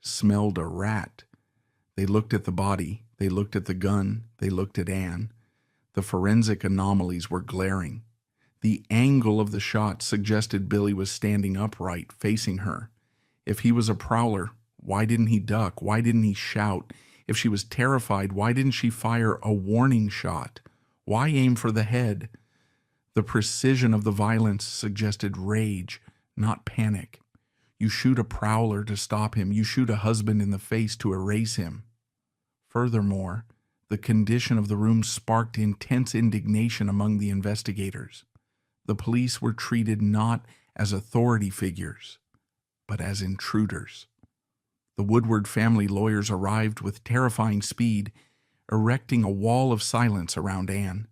smelled a rat. They looked at the body, they looked at the gun, they looked at Anne. The forensic anomalies were glaring. The angle of the shot suggested Billy was standing upright, facing her. If he was a prowler, why didn't he duck? Why didn't he shout? If she was terrified, why didn't she fire a warning shot? Why aim for the head? The precision of the violence suggested rage, not panic. You shoot a prowler to stop him. You shoot a husband in the face to erase him. Furthermore, the condition of the room sparked intense indignation among the investigators. The police were treated not as authority figures, but as intruders. The Woodward family lawyers arrived with terrifying speed, erecting a wall of silence around Anne.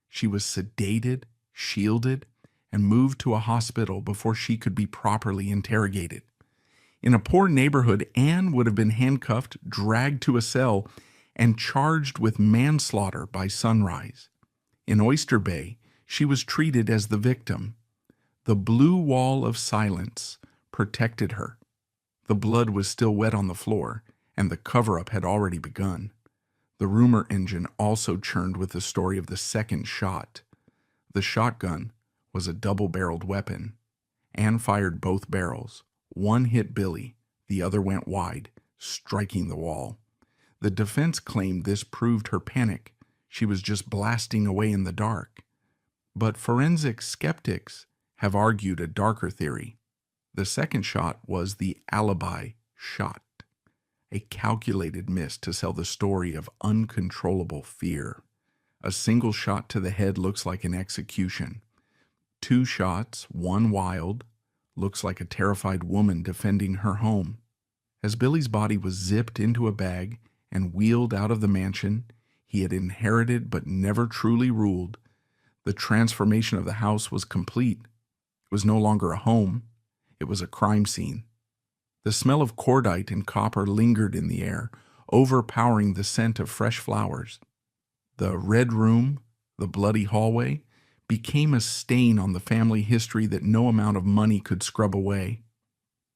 She was sedated, shielded, and moved to a hospital before she could be properly interrogated. In a poor neighborhood, Anne would have been handcuffed, dragged to a cell, and charged with manslaughter by sunrise. In Oyster Bay, she was treated as the victim. The blue wall of silence protected her. The blood was still wet on the floor, and the cover-up had already begun. The rumor engine also churned with the story of the second shot. The shotgun was a double-barreled weapon. Anne fired both barrels. One hit Billy, the other went wide, striking the wall. The defense claimed this proved her panic. She was just blasting away in the dark. But forensic skeptics have argued a darker theory. The second shot was the alibi shot, a calculated miss to sell the story of uncontrollable fear. A single shot to the head looks like an execution. 2 shots, one wild, looks like a terrified woman defending her home. As Billy's body was zipped into a bag and wheeled out of the mansion he had inherited but never truly ruled, the transformation of the house was complete. It was no longer a home. It was a crime scene. The smell of cordite and copper lingered in the air, overpowering the scent of fresh flowers. The red room, the bloody hallway, became a stain on the family history that no amount of money could scrub away.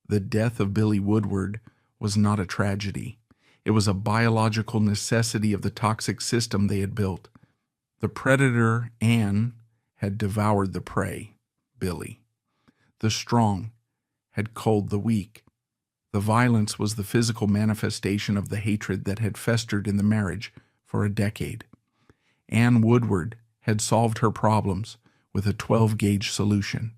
The death of Billy Woodward was not a tragedy. It was a biological necessity of the toxic system they had built. The predator, Anne, had devoured the prey, Billy. The strong had culled the weak. The violence was the physical manifestation of the hatred that had festered in the marriage for a decade. Anne Woodward had solved her problems with a 12-gauge solution.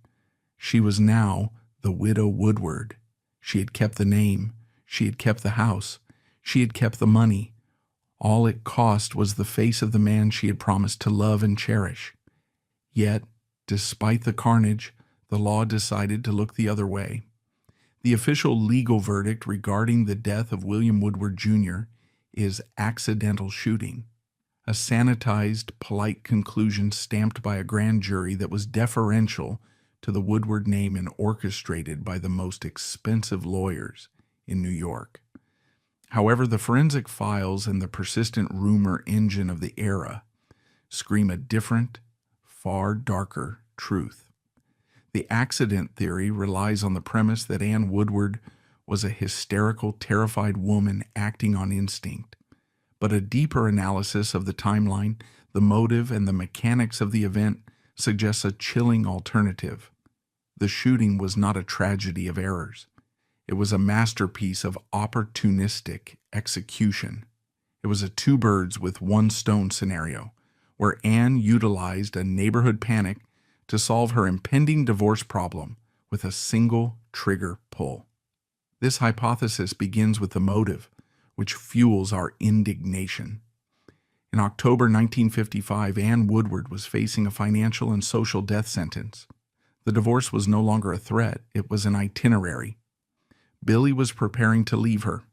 She was now the widow Woodward. She had kept the name. She had kept the house. She had kept the money. All it cost was the face of the man she had promised to love and cherish. Yet, despite the carnage, the law decided to look the other way. The official legal verdict regarding the death of William Woodward Jr. is accidental shooting, a sanitized, polite conclusion stamped by a grand jury that was deferential to the Woodward name and orchestrated by the most expensive lawyers in New York. However, the forensic files and the persistent rumor engine of the era scream a different, far darker truth. The accident theory relies on the premise that Anne Woodward was a hysterical, terrified woman acting on instinct. But a deeper analysis of the timeline, the motive, and the mechanics of the event suggests a chilling alternative. The shooting was not a tragedy of errors. It was a masterpiece of opportunistic execution. It was a 2 birds with 1 stone scenario, where Anne utilized a neighborhood panic to solve her impending divorce problem with a single trigger pull. This hypothesis begins with the motive, which fuels our indignation. In October 1955, Anne Woodward was facing a financial and social death sentence. The divorce was no longer a threat, it was an itinerary. Billy was preparing to leave her.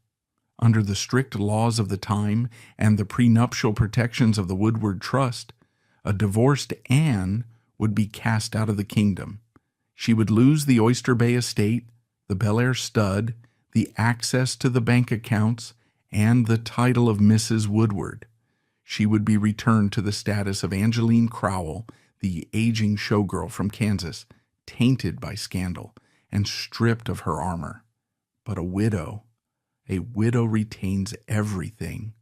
Under the strict laws of the time and the prenuptial protections of the Woodward Trust, a divorced Anne would be cast out of the kingdom. She would lose the Oyster Bay estate, the Bel Air stud, the access to the bank accounts, and the title of Mrs. Woodward. She would be returned to the status of Angeline Crowell, the aging showgirl from Kansas, tainted by scandal and stripped of her armor. But a widow retains everything.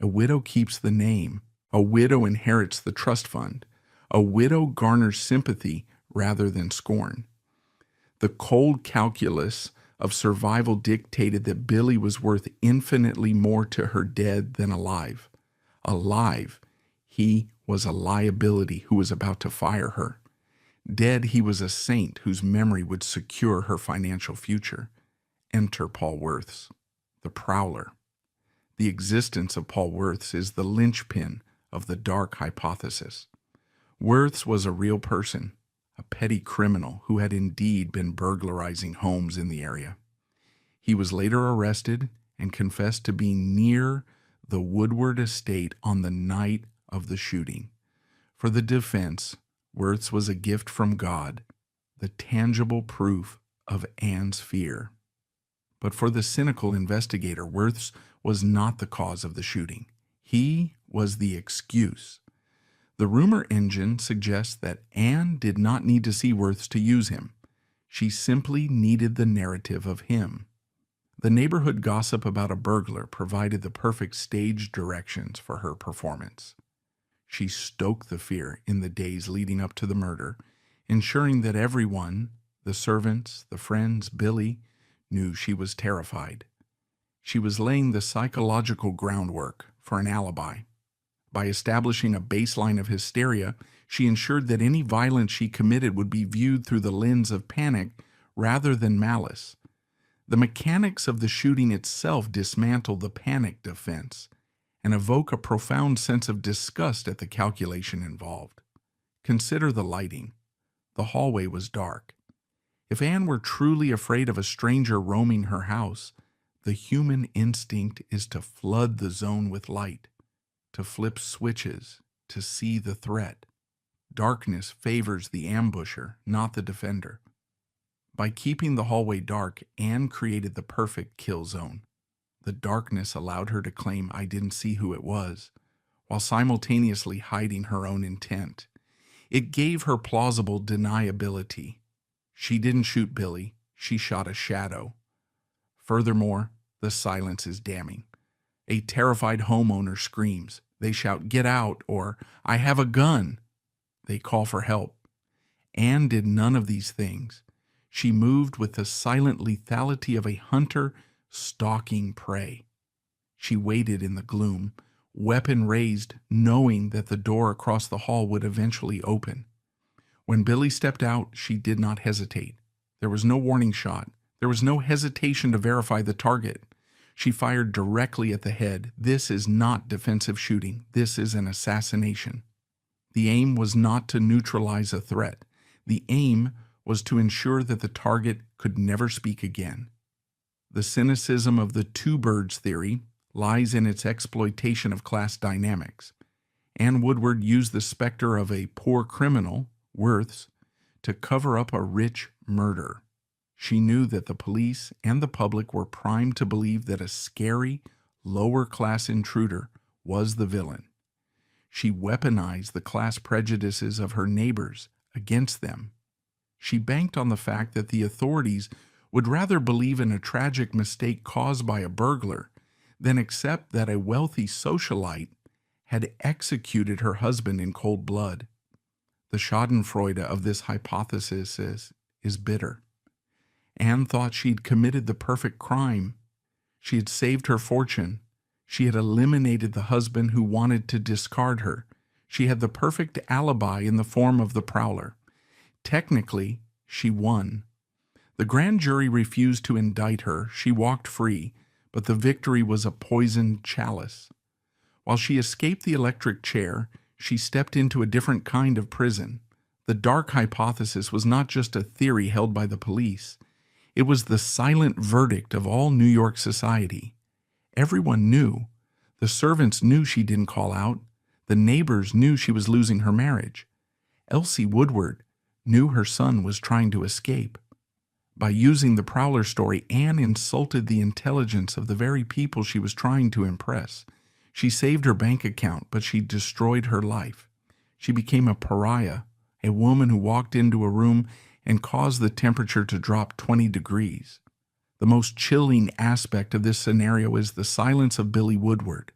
A widow keeps the name. A widow inherits the trust fund. A widow garners sympathy rather than scorn. The cold calculus of survival dictated that Billy was worth infinitely more to her dead than alive. Alive, he was a liability who was about to fire her. Dead, he was a saint whose memory would secure her financial future. Enter Paul Worths, the prowler. The existence of Paul Worths is the linchpin of the dark hypothesis. Worths was a real person, a petty criminal who had indeed been burglarizing homes in the area. He was later arrested and confessed to being near the Woodward estate on the night of the shooting. For the defense, Worths was a gift from God, the tangible proof of Anne's fear. But for the cynical investigator, Worths was not the cause of the shooting. He was the excuse. The rumor engine suggests that Anne did not need to see Worths to use him. She simply needed the narrative of him. The neighborhood gossip about a burglar provided the perfect stage directions for her performance. She stoked the fear in the days leading up to the murder, ensuring that everyone, the servants, the friends, Billy, knew she was terrified. She was laying the psychological groundwork for an alibi. By establishing a baseline of hysteria, she ensured that any violence she committed would be viewed through the lens of panic rather than malice. The mechanics of the shooting itself dismantle the panic defense and evoke a profound sense of disgust at the calculation involved. Consider the lighting. The hallway was dark. If Anne were truly afraid of a stranger roaming her house, the human instinct is to flood the zone with light, to flip switches, to see the threat. Darkness favors the ambusher, not the defender. By keeping the hallway dark, Anne created the perfect kill zone. The darkness allowed her to claim "I didn't see who it was," while simultaneously hiding her own intent. It gave her plausible deniability. She didn't shoot Billy, she shot a shadow. Furthermore, the silence is damning. A terrified homeowner screams. They shout, "Get out," or "I have a gun." They call for help. Anne did none of these things. She moved with the silent lethality of a hunter stalking prey. She waited in the gloom, weapon raised, knowing that the door across the hall would eventually open. When Billy stepped out, she did not hesitate. There was no warning shot. There was no hesitation to verify the target. She fired directly at the head. This is not defensive shooting. This is an assassination. The aim was not to neutralize a threat. The aim was to ensure that the target could never speak again. The cynicism of the two birds theory lies in its exploitation of class dynamics. Anne Woodward used the specter of a poor criminal, Worth's, to cover up a rich murder. She knew that the police and the public were primed to believe that a scary, lower-class intruder was the villain. She weaponized the class prejudices of her neighbors against them. She banked on the fact that the authorities would rather believe in a tragic mistake caused by a burglar than accept that a wealthy socialite had executed her husband in cold blood. The schadenfreude of this hypothesis is bitter. Anne thought she'd committed the perfect crime. She had saved her fortune. She had eliminated the husband who wanted to discard her. She had the perfect alibi in the form of the prowler. Technically, she won. The grand jury refused to indict her. She walked free, but the victory was a poisoned chalice. While she escaped the electric chair, she stepped into a different kind of prison. The dark hypothesis was not just a theory held by the police. It was the silent verdict of all New York society. Everyone knew. The servants knew she didn't call out. The neighbors knew she was losing her marriage. Elsie Woodward knew her son was trying to escape. By using the prowler story, Anne insulted the intelligence of the very people she was trying to impress. She saved her bank account, but she destroyed her life. She became a pariah, a woman who walked into a room and caused the temperature to drop 20 degrees. The most chilling aspect of this scenario is the silence of Billy Woodward.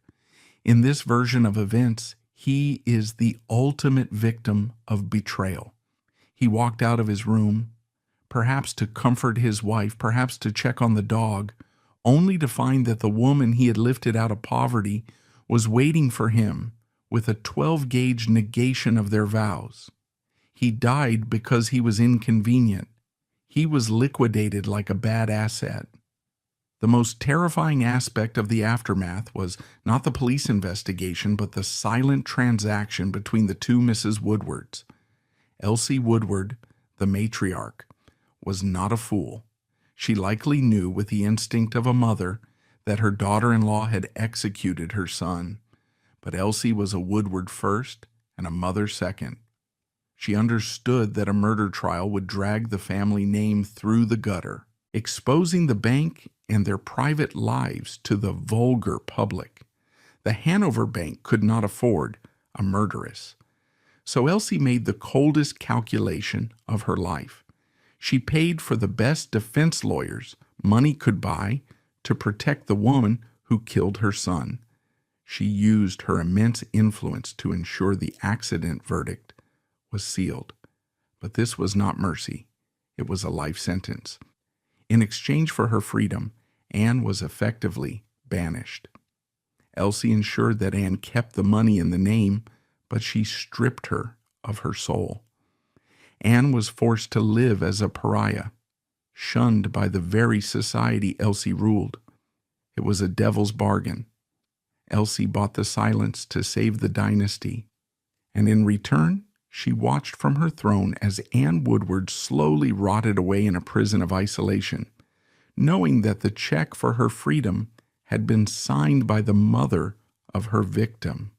In this version of events, he is the ultimate victim of betrayal. He walked out of his room, perhaps to comfort his wife, perhaps to check on the dog, only to find that the woman he had lifted out of poverty was waiting for him with a 12-gauge negation of their vows. He died because he was inconvenient. He was liquidated like a bad asset. The most terrifying aspect of the aftermath was not the police investigation, but the silent transaction between the two Mrs. Woodwards. Elsie Woodward, the matriarch, was not a fool. She likely knew with the instinct of a mother that her daughter-in-law had executed her son. But Elsie was a Woodward first and a mother second. She understood that a murder trial would drag the family name through the gutter, exposing the bank and their private lives to the vulgar public. The Hanover Bank could not afford a murderess. So Elsie made the coldest calculation of her life. She paid for the best defense lawyers money could buy to protect the woman who killed her son. She used her immense influence to ensure the accident verdict was sealed. But this was not mercy. It was a life sentence. In exchange for her freedom, Anne was effectively banished. Elsie ensured that Anne kept the money in the name, but she stripped her of her soul. Anne was forced to live as a pariah, shunned by the very society Elsie ruled. It was a devil's bargain. Elsie bought the silence to save the dynasty, and in return, she watched from her throne as Anne Woodward slowly rotted away in a prison of isolation, knowing that the check for her freedom had been signed by the mother of her victim.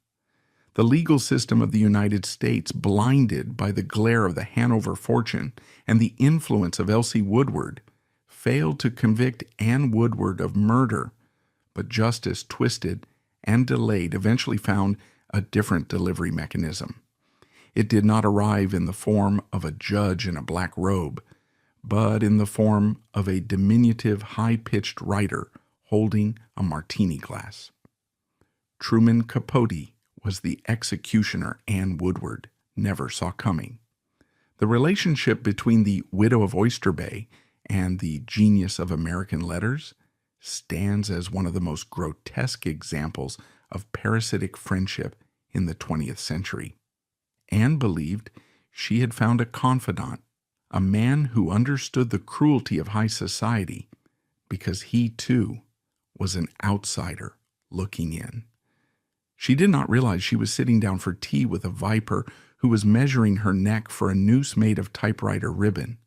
The legal system of the United States, blinded by the glare of the Hanover fortune and the influence of Elsie Woodward, failed to convict Anne Woodward of murder, but justice, twisted and delayed, eventually found a different delivery mechanism. It did not arrive in the form of a judge in a black robe, but in the form of a diminutive, high-pitched writer holding a martini glass. Truman Capote was the executioner Anne Woodward never saw coming. The relationship between the widow of Oyster Bay and the genius of American letters stands as one of the most grotesque examples of parasitic friendship in the 20th century. Anne believed she had found a confidant, a man who understood the cruelty of high society, because he, too, was an outsider looking in. She did not realize she was sitting down for tea with a viper who was measuring her neck for a noose made of typewriter ribbon.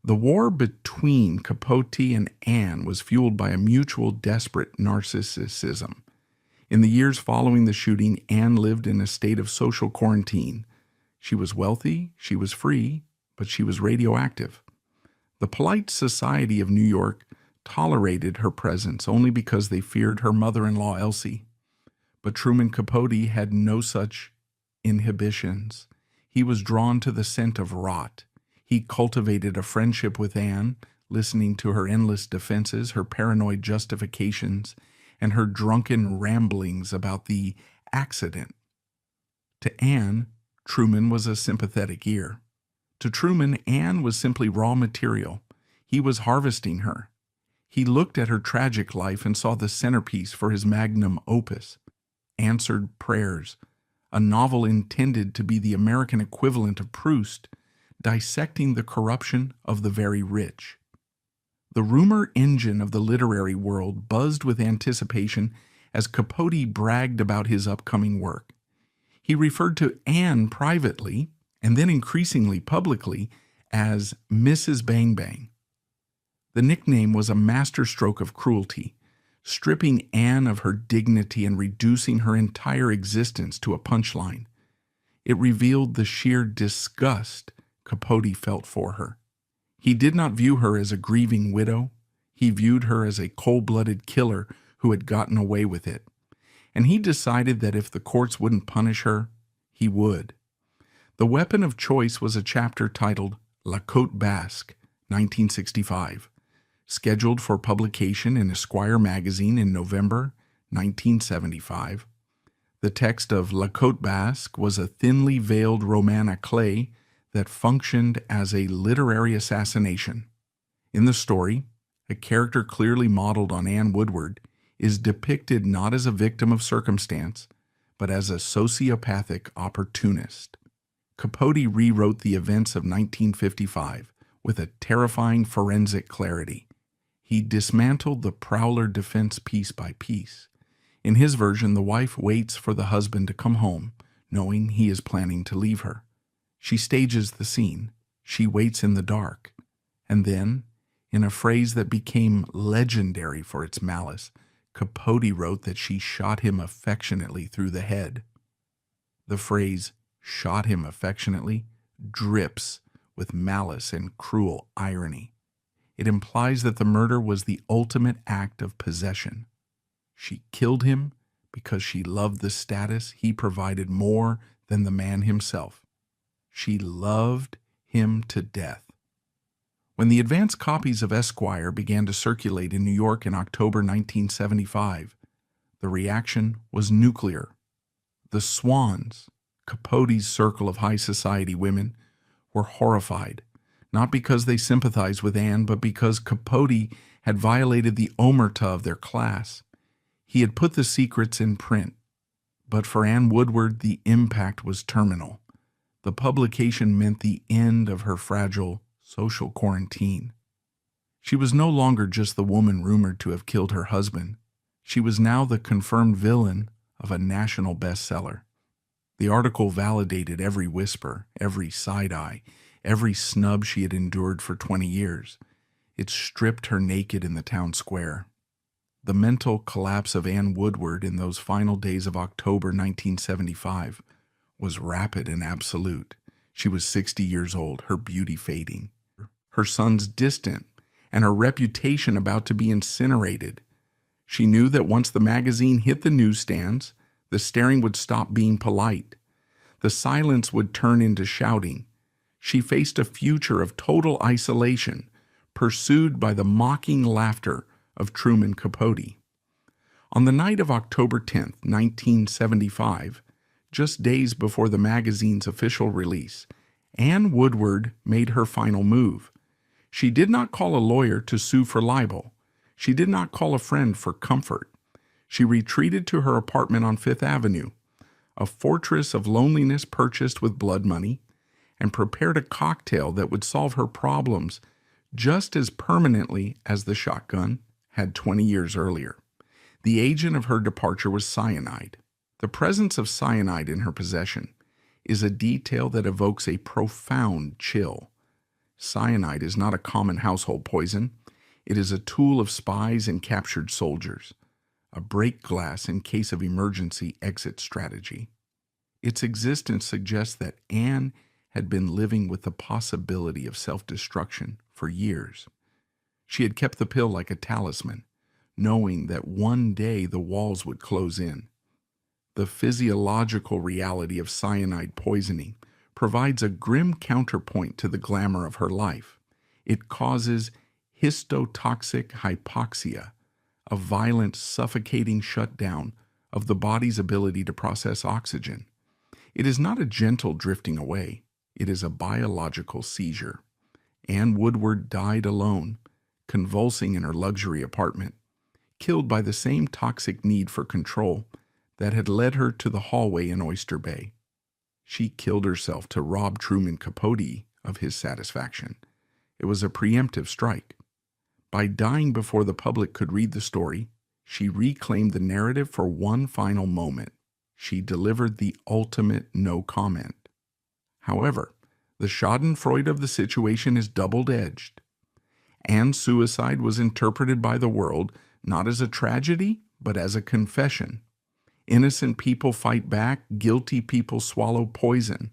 The war between Capote and Anne was fueled by a mutual desperate narcissism. In the years following the shooting, Anne lived in a state of social quarantine. She was wealthy, she was free, but she was radioactive. The polite society of New York tolerated her presence only because they feared her mother-in-law Elsie. But Truman Capote had no such inhibitions. He was drawn to the scent of rot. He cultivated a friendship with Anne, listening to her endless defenses, her paranoid justifications, and her drunken ramblings about the accident. To Anne, Truman was a sympathetic ear. To Truman, Anne was simply raw material. He was harvesting her. He looked at her tragic life and saw the centerpiece for his magnum opus, Answered Prayers, a novel intended to be the American equivalent of Proust, dissecting the corruption of the very rich. The rumor engine of the literary world buzzed with anticipation as Capote bragged about his upcoming work. He referred to Anne privately, and then increasingly publicly, as Mrs. Bang Bang. The nickname was a masterstroke of cruelty, stripping Anne of her dignity and reducing her entire existence to a punchline. It revealed the sheer disgust Capote felt for her. He did not view her as a grieving widow. He viewed her as a cold-blooded killer who had gotten away with it. And he decided that if the courts wouldn't punish her, he would. The weapon of choice was a chapter titled La Côte Basque, 1965, scheduled for publication in Esquire magazine in November 1975. The text of La Côte Basque was a thinly veiled roman à clef that functioned as a literary assassination. In the story, a character clearly modeled on Anne Woodward is depicted not as a victim of circumstance, but as a sociopathic opportunist. Capote rewrote the events of 1955 with a terrifying forensic clarity. He dismantled the prowler defense piece by piece. In his version, the wife waits for the husband to come home, knowing he is planning to leave her. She stages the scene. She waits in the dark. And then, in a phrase that became legendary for its malice, Capote wrote that she shot him affectionately through the head. The phrase, shot him affectionately, drips with malice and cruel irony. It implies that the murder was the ultimate act of possession. She killed him because she loved the status he provided more than the man himself. She loved him to death. When the advance copies of Esquire began to circulate in New York in October 1975, The reaction was nuclear. The Swans, Capote's circle of high society women, were horrified, not because they sympathized with Anne, but because Capote had violated the omerta of their class. He had put the secrets in print. But for Anne Woodward, the impact was terminal. The publication meant the end of her fragile social quarantine. She was no longer just the woman rumored to have killed her husband. She was now the confirmed villain of a national bestseller. The article validated every whisper, every side-eye, every snub she had endured for 20 years. It stripped her naked in the town square. The mental collapse of Anne Woodward in those final days of October 1975 was rapid and absolute. She was 60 years old, her beauty fading, her sons distant, and her reputation about to be incinerated. She knew that once the magazine hit the newsstands, the staring would stop being polite. The silence would turn into shouting. She faced a future of total isolation, pursued by the mocking laughter of Truman Capote. On the night of October 10th, 1975, just days before the magazine's official release, Anne Woodward made her final move. She did not call a lawyer to sue for libel. She did not call a friend for comfort. She retreated to her apartment on Fifth Avenue, a fortress of loneliness purchased with blood money, and prepared a cocktail that would solve her problems just as permanently as the shotgun had 20 years earlier. The agent of her departure was cyanide. The presence of cyanide in her possession is a detail that evokes a profound chill. Cyanide is not a common household poison. It is a tool of spies and captured soldiers, a break glass in case of emergency exit strategy. Its existence suggests that Anne had been living with the possibility of self-destruction for years. She had kept the pill like a talisman, knowing that one day the walls would close in. The physiological reality of cyanide poisoning provides a grim counterpoint to the glamour of her life. It causes histotoxic hypoxia, a violent, suffocating shutdown of the body's ability to process oxygen. It is not a gentle drifting away. It is a biological seizure. Anne Woodward died alone, convulsing in her luxury apartment, killed by the same toxic need for control that had led her to the hallway in Oyster Bay. She killed herself to rob Truman Capote of his satisfaction. It was a preemptive strike. By dying before the public could read the story, she reclaimed the narrative for one final moment. She delivered the ultimate no comment. However, the schadenfreude of the situation is double-edged. Anne's suicide was interpreted by the world not as a tragedy, but as a confession. Innocent people fight back, guilty people swallow poison.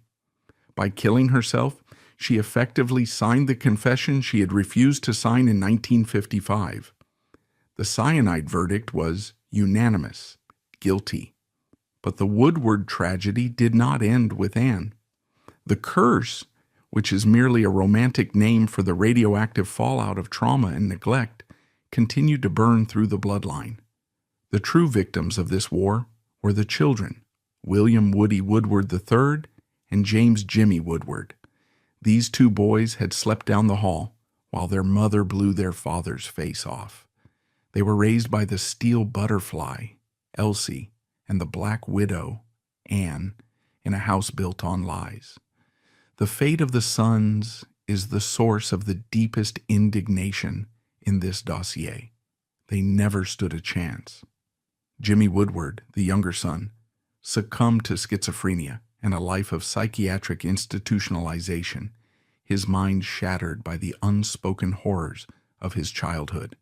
By killing herself, she effectively signed the confession she had refused to sign in 1955. The cyanide verdict was unanimous, guilty. But the Woodward tragedy did not end with Anne. The curse, which is merely a romantic name for the radioactive fallout of trauma and neglect, continued to burn through the bloodline. The true victims of this war were the children, William Woody Woodward III and James Jimmy Woodward. These two boys had slept down the hall while their mother blew their father's face off. They were raised by the steel butterfly, Elsie, and the black widow, Anne, in a house built on lies. The fate of the sons is the source of the deepest indignation in this dossier. They never stood a chance. Jimmy Woodward, the younger son, succumbed to schizophrenia and a life of psychiatric institutionalization, his mind shattered by the unspoken horrors of his childhood.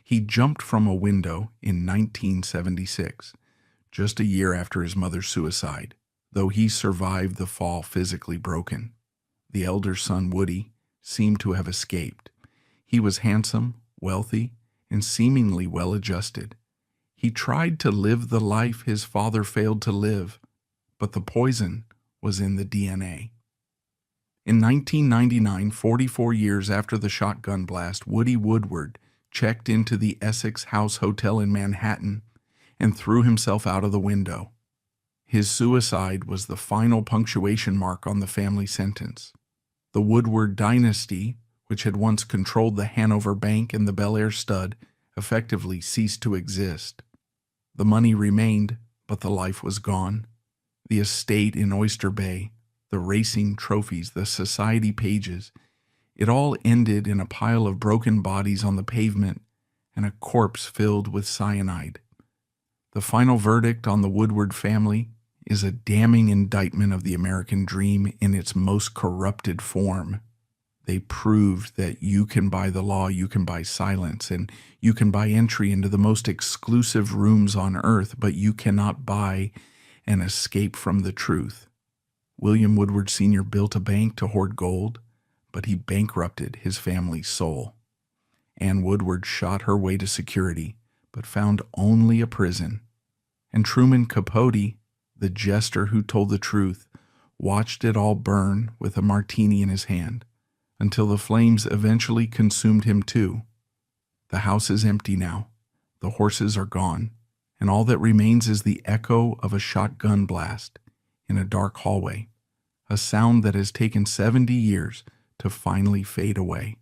He jumped from a window in 1976, just a year after his mother's suicide, though he survived the fall physically broken. The elder son, Woody, seemed to have escaped. He was handsome, wealthy, and seemingly well-adjusted. He tried to live the life his father failed to live, but the poison was in the DNA. In 1999, 44 years after the shotgun blast, Woody Woodward checked into the Essex House Hotel in Manhattan and threw himself out of the window. His suicide was the final punctuation mark on the family sentence. The Woodward Dynasty, which had once controlled the Hanover Bank and the Bel Air Stud, effectively ceased to exist. The money remained, but the life was gone. The estate in Oyster Bay, the racing trophies, the society pages, it all ended in a pile of broken bodies on the pavement and a corpse filled with cyanide. The final verdict on the Woodward family is a damning indictment of the American dream in its most corrupted form. They proved that you can buy the law, you can buy silence, and you can buy entry into the most exclusive rooms on earth, but you cannot buy an escape from the truth. William Woodward Sr. built a bank to hoard gold, but he bankrupted his family's soul. Ann Woodward shot her way to security, but found only a prison. And Truman Capote, the jester who told the truth, watched it all burn with a martini in his hand, until the flames eventually consumed him too. The house is empty now, the horses are gone, and all that remains is the echo of a shotgun blast in a dark hallway, a sound that has taken 70 years to finally fade away.